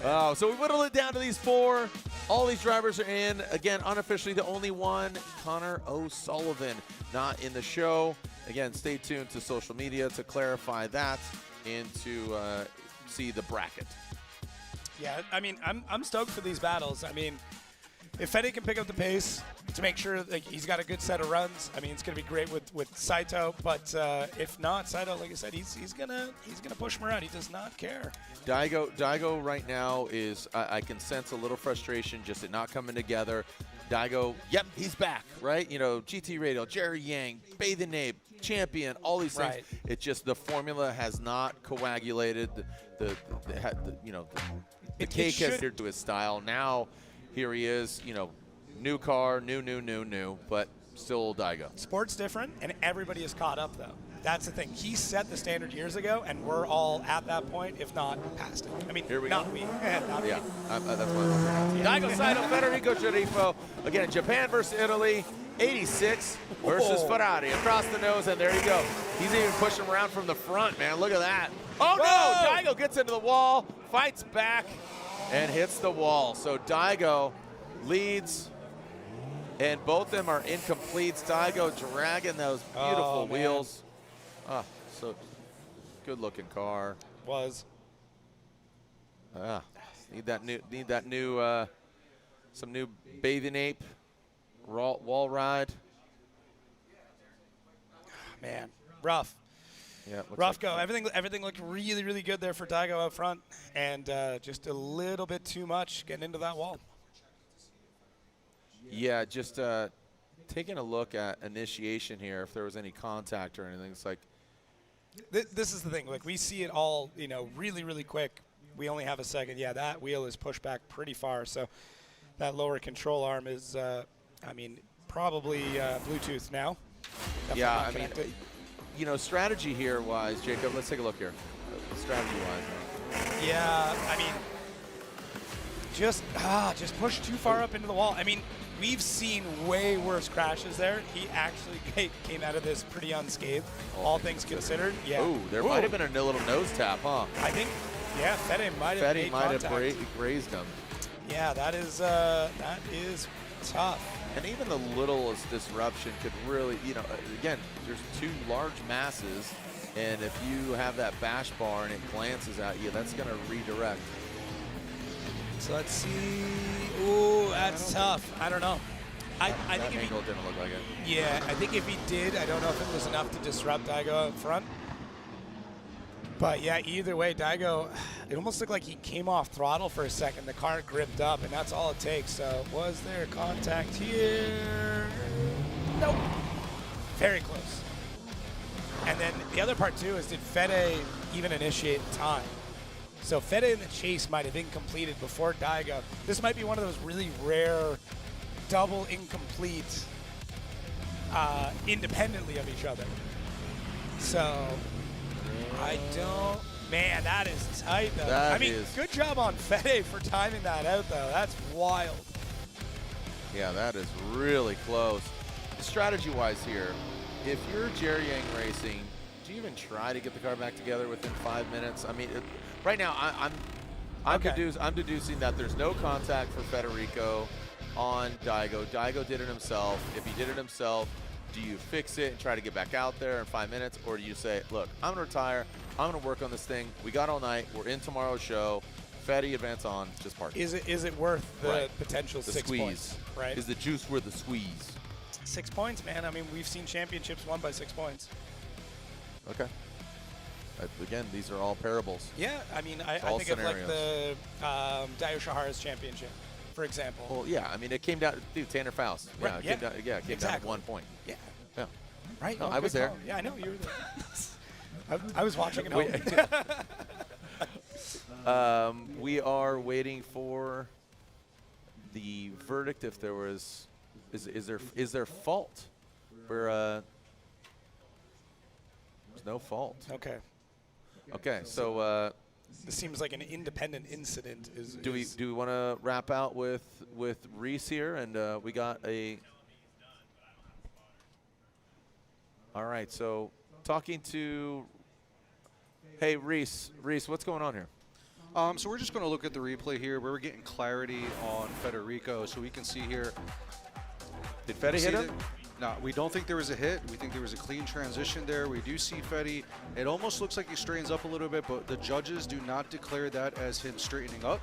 Oh, so we whittled it down to these 4. All these drivers are in. Again, unofficially, the only one, Connor O'Sullivan, not in the show. Again, stay tuned to social media to clarify that and to see the bracket. Yeah, I mean, I'm stoked for these battles. I mean, if Fede can pick up the pace to make sure that he's got a good set of runs, I mean, it's going to be great with Saito. But if not, Saito, like I said, he's gonna push him around. He does not care. Daigo right now is I can sense a little frustration just at not coming together. Daigo, yep, he's back, right? You know, GT Radio, Jerry Yang, Bathing Ape, Champion, all these things. Right. It's just the formula has not coagulated. The cake has adhered to his style. Now, here he is, you know, new car, new, but still old Daigo. Sport's different, and everybody is caught up, though. That's the thing. He set the standard years ago, and we're all at that point, if not past it. I mean, Here we not go. we. That's what I'm looking at. Daigo Saito, Federico Sharifo. Again, Japan versus Italy. 86 versus Ferrari. Across the nose, and there you go. He's even pushing him around from the front, man. Look at that. Oh, Whoa! no! Daigo gets into the wall, fights back, and hits the wall. So Daigo leads, and both of them are incomplete. Daigo dragging those beautiful wheels. Ah, so good-looking car. Was. Need that new some new Bathing Ape wall ride. Man, rough. Yeah, Rough go. Everything looked really, really good there for Daigo out front, and just a little bit too much getting into that wall. Yeah, just taking a look at initiation here, if there was any contact or anything. It's like This is the thing. Like, we see it all, you know, really, really quick. We only have a second. Yeah, that wheel is pushed back pretty far. So that lower control arm is, I mean, probably Bluetooth now. Definitely yeah, not I mean, connected. you know, strategy here wise, Jacob. Let's take a look here. Strategy wise. Yeah, I mean, just push too far up into the wall. I mean, we've seen way worse crashes there. He actually came out of this pretty unscathed, all things considered. Yeah. Oh, there might have been a little nose tap, huh? I think, yeah, Fede might have made contact. Grazed him. Yeah, that is tough. And even the littlest disruption could really, again, there's two large masses, and if you have that bash bar and it glances at you, that's going to redirect. So let's see. Ooh, that's tough. I don't know. I think angle didn't look like it. Yeah, I think if he did, I don't know if it was enough to disrupt Daigo up front. But yeah, either way, Daigo, it almost looked like he came off throttle for a second. The car gripped up, and that's all it takes. So was there contact here? Nope. Very close. And then the other part, too, is did Fede even initiate in time? So Fede and the chase might have been completed before Daigo. This might be one of those really rare double incomplete independently of each other. So I don't, man, that is tight though. I mean, good job on Fede for timing that out though. That's wild. Yeah, that is really close. Strategy-wise here, if you're Jerry Yang Racing, do you even try to get the car back together within 5 minutes? I mean, right now I'm deducing that there's no contact for Federico on Daigo. Daigo did it himself. If he did it himself, do you fix it and try to get back out there in 5 minutes, or do you say, look, I'm going to retire, I'm going to work on this thing, we got all night, we're in tomorrow's show, Fetty, advance on, just park. Is it worth the potential the 6 squeeze. points? Right. Is the juice worth the squeeze? 6 points, man. I mean, we've seen championships won by 6 points. Okay. Again, these are all parables. Yeah, I mean, I think scenarios. of like the Dayo Shahara's championship, for example. Well, yeah, I mean, it came down, dude, Tanner Faust. Yeah, Right, it came down to 1 point. Yeah. Yeah. Right? No, Oh, I was good there. call. Yeah, I know, you were there. I was watching it. We are waiting for the verdict. If there was, is there fault? There's no fault. Okay. Okay, so This seems like an independent incident. do we want to wrap out with Reese here? And we got a. All right, so talking to. Hey, Reese, what's going on here? So we're just going to look at the replay here where we're getting clarity on Federico, so we can see here. Did Fetty hit him? No, we don't think there was a hit. We think there was a clean transition there. We do see Fetty. It almost looks like he straightens up a little bit, but the judges do not declare that as him straightening up.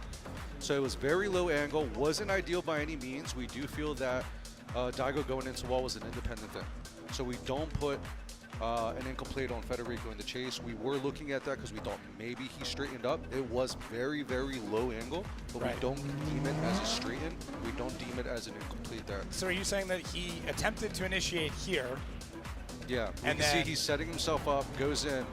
So it was very low angle. Wasn't ideal by any means. We do feel that Daigo going into wall was an independent thing. So we don't put an incomplete on Federico in the chase. We were looking at that because we thought maybe he straightened up. It was very, very low angle, but we don't deem it as a straighten. We don't deem it as an incomplete there. So are you saying that he attempted to initiate here? Yeah, and you can see he's setting himself up, goes in.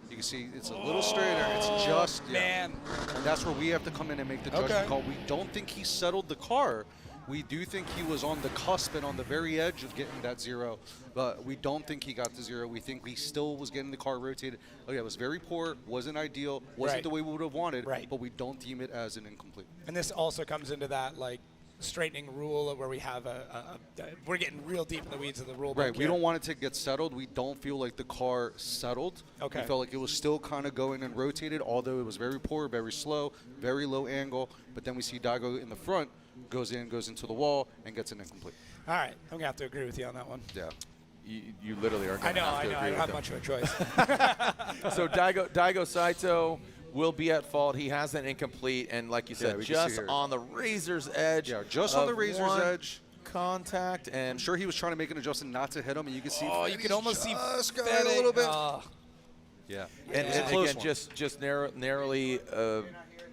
You can see it's a little straighter. It's just, man. And that's where we have to come in and make the judgment call. We don't think he settled the car. We do think he was on the cusp and on the very edge of getting that zero, but we don't think he got the zero. We think he still was getting the car rotated. Oh yeah, it was very poor, wasn't ideal, wasn't the way we would have wanted, but we don't deem it as an incomplete. And this also comes into that like straightening rule where we have we're getting real deep in the weeds of the rule book. Right, we don't want it to get settled. We don't feel like the car settled. Okay. We felt like it was still kind of going and rotated, although it was very poor, very slow, very low angle. But then we see Daigo in the front, goes into the wall, and gets an incomplete. All right, I'm going to have to agree with you on that one. Yeah. You literally are going to have to agree. I don't have much of a choice. So Daigo Saito will be at fault. He has an incomplete, and like you said, just on the razor's edge. Yeah, just on the razor's edge. Contact, and I'm sure he was trying to make an adjustment not to hit him, and you can see. Oh, you can almost see Fetty a little bit. Yeah, and again, just narrowly.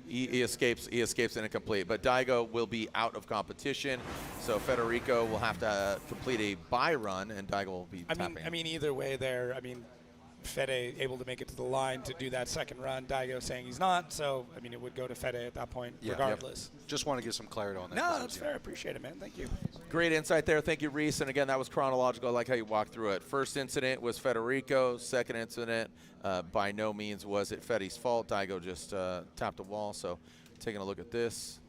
He escapes an incomplete, but Daigo will be out of competition, so Federico will have to complete a bye run, and Daigo will be tapping. I mean, either way there, I mean, Fede able to make it to the line to do that second run, Daigo saying he's not, so, I mean, it would go to Fede at that point, regardless. Yep. Just want to get some clarity on that. No, that's fair. I appreciate it, man. Thank you. Great insight there. Thank you, Reese. And again, that was chronological. I like how you walked through it. First incident was Federico. Second incident, by no means was it Fetty's fault. Daigo just tapped the wall. So taking a look at this.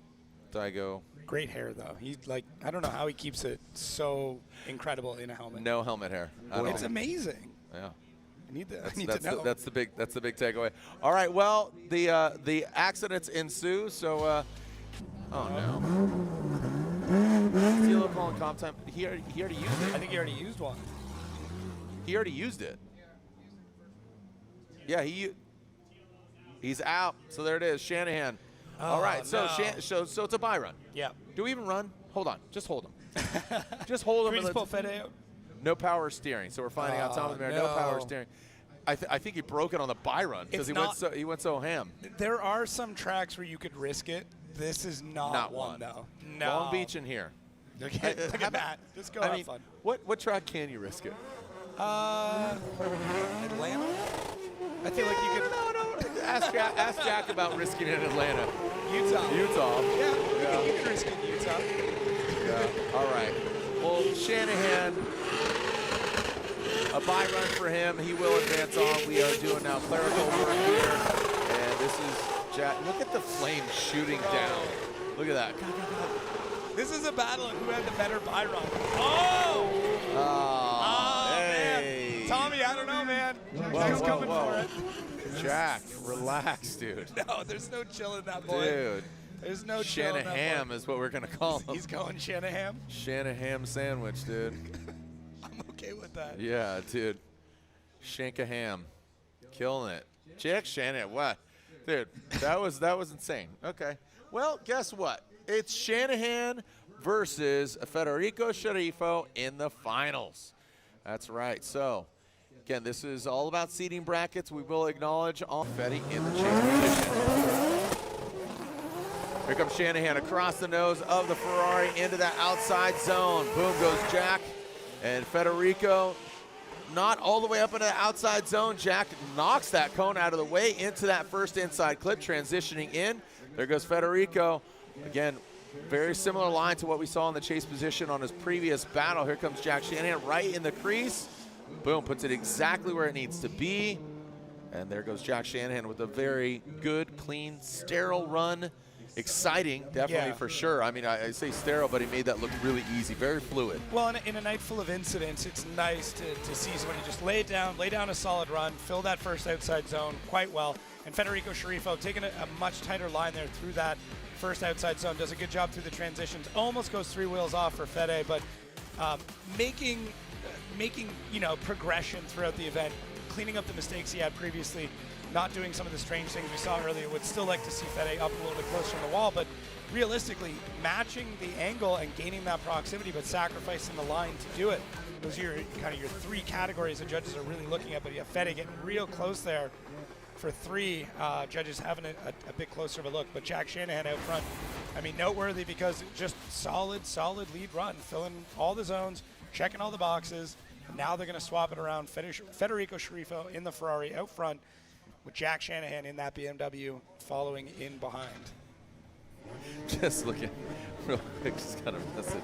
Daigo. Great hair though. He's like, I don't know how he keeps it so incredible in a helmet. No helmet hair. At It's all. amazing. Yeah. I need to know. That's the big takeaway. All right. Well, the accidents ensue. So, oh no. Steal up on comp time. He already used it. I think he already used one. He already used it. Yeah, he's out. So there it is, Shanahan. All right, so no. so it's a bye run. Yeah. Do we even run? Hold on, just hold him. Just hold him. Can we just pull Fede out? No power steering. So we're finding out Tom there. No power steering. I think he broke it on the bye run because he went so ham. There are some tracks where you could risk it. This is not one though. No. Long Beach in here. Look at that. Just go have fun. What track can you risk it? Atlanta. I feel like you could. No. Ask Jack about risking it in Atlanta. Utah. Yeah. You can risk it in Utah. Yeah. All right. Well, Shanahan, a bye run for him. He will advance on. We are doing now clerical work here. And this is Jack. Look at the flames shooting down. Look at that. This is a battle of who had the better bye run. Oh! Hey. Man. Tommy, I don't know, man. Jack's coming for it. Jack, relax, dude. No, there's no chill in that boy. Dude. There's no chill in that Shanahan boy. is what we're going to call him. He's going Shanahan? Shanahan sandwich, dude. I'm okay with that. Yeah, dude. Shankaham. Killing it. Jack Shanahan, what? Dude, that was insane. Okay. Well, guess what? It's Shanahan versus Federico Sharifo in the finals. That's right. So, again, this is all about seeding brackets. We will acknowledge all Fetty in the chase position. Here comes Shanahan across the nose of the Ferrari into that outside zone. Boom goes Jack. And Federico not all the way up into the outside zone. Jack knocks that cone out of the way into that first inside clip, transitioning in. There goes Federico. Again, very similar line to what we saw in the chase position on his previous battle. Here comes Jack Shanahan right in the crease. Boom, puts it exactly where it needs to be. And there goes Jack Shanahan with a very good, clean, sterile run. Exciting, definitely, for sure. I mean, I say sterile, but he made that look really easy, very fluid. Well, in a night full of incidents, it's nice to see somebody just lay down a solid run, fill that first outside zone quite well. And Federico Sharifo taking a much tighter line there through that first outside zone, does a good job through the transitions, almost goes 3 wheels off for Fede, but making progression throughout the event, cleaning up the mistakes he had previously, not doing some of the strange things we saw earlier. Would still like to see Fede up a little bit closer to the wall, but realistically, matching the angle and gaining that proximity, but sacrificing the line to do it. Those are your 3 categories that judges are really looking at, but you have Fede getting real close there for 3. Judges having a bit closer of a look, but Jack Shanahan out front, I mean, noteworthy because just solid lead run, filling all the zones, checking all the boxes. Now they're going to swap it around. Federico Sharifo in the Ferrari out front, with Jack Shanahan in that BMW following in behind. Just looking real quick, just got a message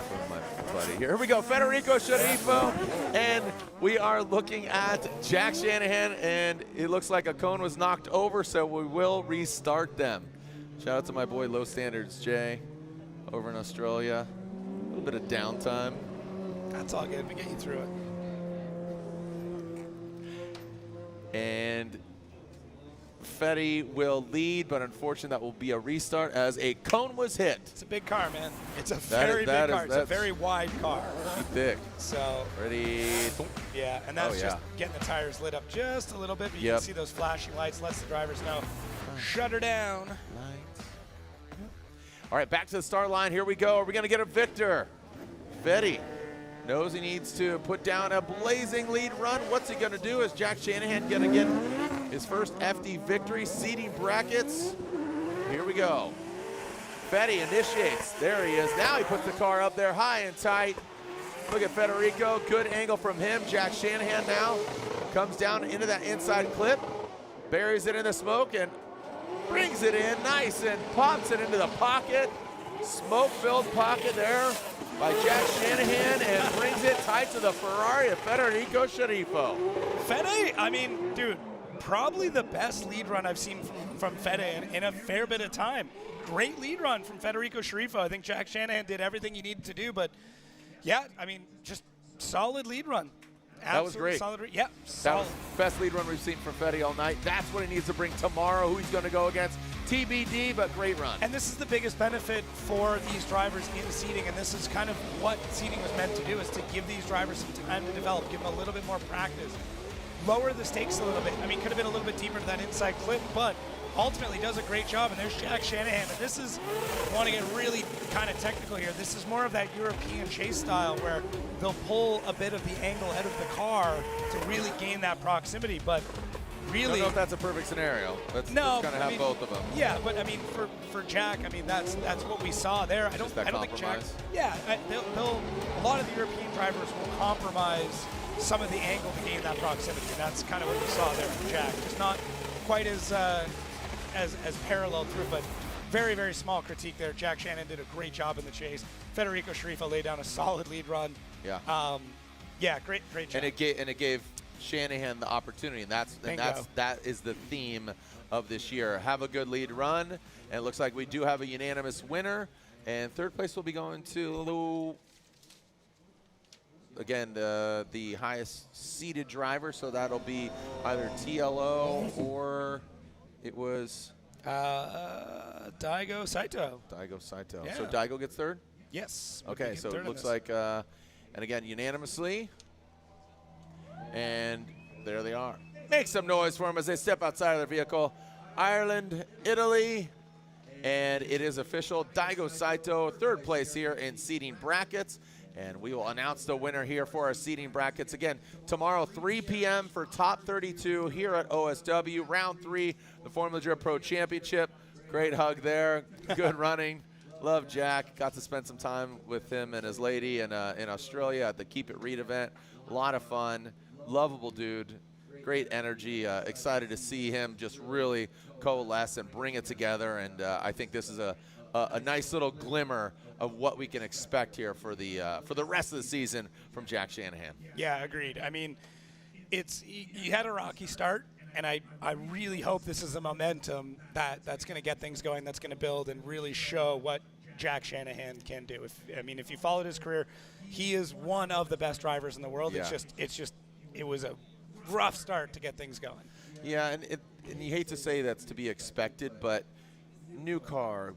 from my buddy here. Here we go, Federico Sharifo, and we are looking at Jack Shanahan, and it looks like a cone was knocked over, so we will restart them. Shout out to my boy Low Standards Jay over in Australia. A little bit of downtime. That's all good. We get you through it. And Fetty will lead, but unfortunately that will be a restart as a cone was hit. It's a big car, man. It's a very big car. It's a very wide car. Thick. So ready. Yeah, and that's just getting the tires lit up just a little bit. But you can see those flashing lights, lets the drivers know. Shut her down. All right, back to the start line. Here we go. Are we going to get a victor? Fetty knows he needs to put down a blazing lead run. What's he going to do? Is Jack Shanahan going to get his first FD victory? Seeding brackets. Here we go. Fetty initiates. There he is. Now he puts the car up there high and tight. Look at Federico. Good angle from him. Jack Shanahan now comes down into that inside clip, buries it in the smoke, and brings it in nice and pops it into the pocket. Smoke-filled pocket there by Jack Shanahan, and brings it tight to the Ferrari of Federico Sharifo. Fede, I mean, dude, probably the best lead run I've seen from Fede in a fair bit of time. Great lead run from Federico Sharifo. I think Jack Shanahan did everything he needed to do, but yeah, I mean, just solid lead run. That was great. Solid, yeah, that was the best lead run we've seen from Fede all night. That's what he needs to bring tomorrow. Who he's going to go against, TBD, but great run. And this is the biggest benefit for these drivers in seating, and this is kind of what seating was meant to do, is to give these drivers some time to develop, give them a little bit more practice, lower the stakes a little bit. I mean, could have been a little bit deeper to that inside clip, but ultimately does a great job. And there's Jack Shanahan. And this is, I want to get really kind of technical here, this is more of that European chase style where they'll pull a bit of the angle out of the car to really gain that proximity. But really, I don't know if that's a perfect scenario. Let's no, kind of have both of them. Yeah, but I mean, for Jack, I mean, that's what we saw there. I don't think Jack. Yeah, a lot of the European drivers will compromise some of the angle to gain that proximity, and that's kind of what we saw there from Jack. Just not quite as parallel through, but very, very small critique there. Jack Shanahan did a great job in the chase. Federico Sharifo laid down a solid lead run. Yeah. Yeah, great job. And it gave Shanahan the opportunity, and that is the theme of this year. Have a good lead run, and it looks like we do have a unanimous winner. And third place will be going to, again, the highest seeded driver, so that'll be either TLO or it was Daigo Saito. Daigo Saito. Yeah. So Daigo gets third? Yes. Okay, so it looks like, and again, unanimously. And there they are. Make some noise for them as they step outside of their vehicle. Ireland, Italy, and it is official. Daigo Saito, third place here in seeding brackets. And we will announce the winner here for our seeding brackets. Again, tomorrow, 3 p.m. for top 32 here at OSW. Round 3, the Formula Drift Pro Championship. Great hug there. Good running. Love Jack. Got to spend some time with him and his lady in Australia at the Keep It Read event. A lot of fun. Lovable dude. Great energy. Excited to see him just really coalesce and bring it together. And I think this is a nice little glimmer of what we can expect here for the rest of the season from Jack Shanahan. Yeah, agreed. I mean, you had a rocky start, and I really hope this is a momentum that's going to get things going, that's going to build and really show what Jack Shanahan can do. If you followed his career, he is one of the best drivers in the world. Yeah. It was a rough start to get things going. Yeah, and you hate to say that's to be expected, but new car,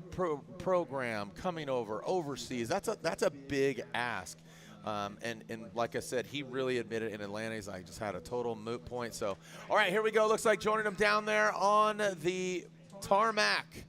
program, coming overseas, that's a big ask. And like I said, he really admitted in Atlanta, he's like, just had a total moot point. So, all right, here we go. Looks like joining him down there on the tarmac.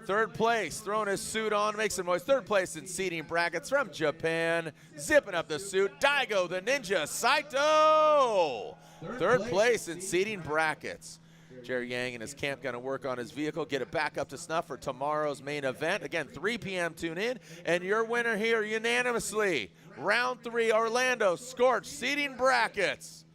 Third place, throwing his suit on, make some noise. Third place in seating brackets from Japan, zipping up the suit, Daigo the Ninja Saito. Third place in seating brackets. Jerry Yang and his camp going to work on his vehicle, get it back up to snuff for tomorrow's main event. Again, 3 p.m. tune in. And your winner here unanimously, round 3, Orlando Scorch seating brackets.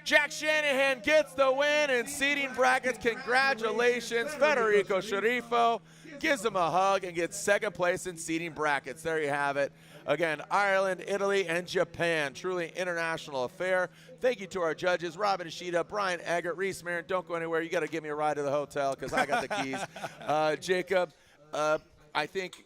Jack Shanahan gets the win in seating brackets. Congratulations. Federico Sharifo gives him a hug and gets second place in seating brackets. There you have it. Again, Ireland, Italy, and Japan. Truly international affair. Thank you to our judges, Robin Ishida, Brian Eggert, Reese Marin. Don't go anywhere. You got to give me a ride to the hotel because I got the keys. Jacob, I think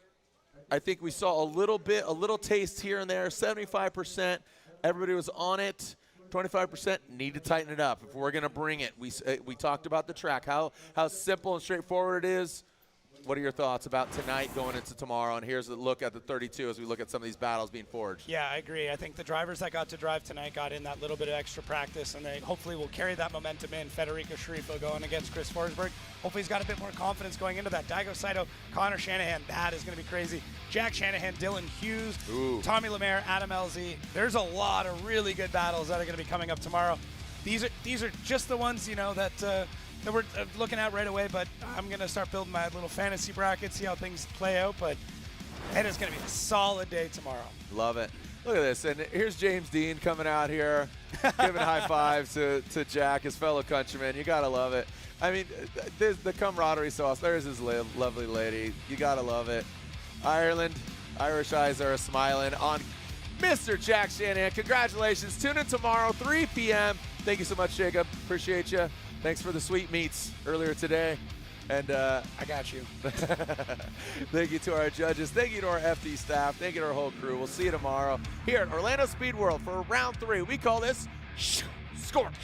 we saw a little taste here and there. 75%. Everybody was on it. 25% need to tighten it up if we're going to bring it. We talked about the track, how simple and straightforward it is. What are your thoughts about tonight going into tomorrow? And here's a look at the 32 as we look at some of these battles being forged. Yeah, I agree. I think the drivers that got to drive tonight got in that little bit of extra practice, and they hopefully will carry that momentum in. Federico Sharifo going against Chris Forsberg. Hopefully he's got a bit more confidence going into that. Daigo Saito, Connor Shanahan, that is going to be crazy. Jack Shanahan, Dylan Hughes, Tommy Lemaire, Adam LZ. There's a lot of really good battles that are going to be coming up tomorrow. These are just the ones, that we're looking at right away, but I'm going to start building my little fantasy bracket, see how things play out, but it is going to be a solid day tomorrow. Love it. Look at this, and here's James Dean coming out here, giving high fives to Jack, his fellow countryman. You got to love it. I mean, the camaraderie sauce. There's his lovely lady. You got to love it. Ireland, Irish eyes are smiling on Mr. Jack Shanahan. Congratulations. Tune in tomorrow, 3 p.m. Thank you so much, Jacob. Appreciate you. Thanks for the sweet meats earlier today. And I got you. thank you to our judges. Thank you to our FD staff. Thank you to our whole crew. We'll see you tomorrow here at Orlando Speed World for round 3. We call this Scorch.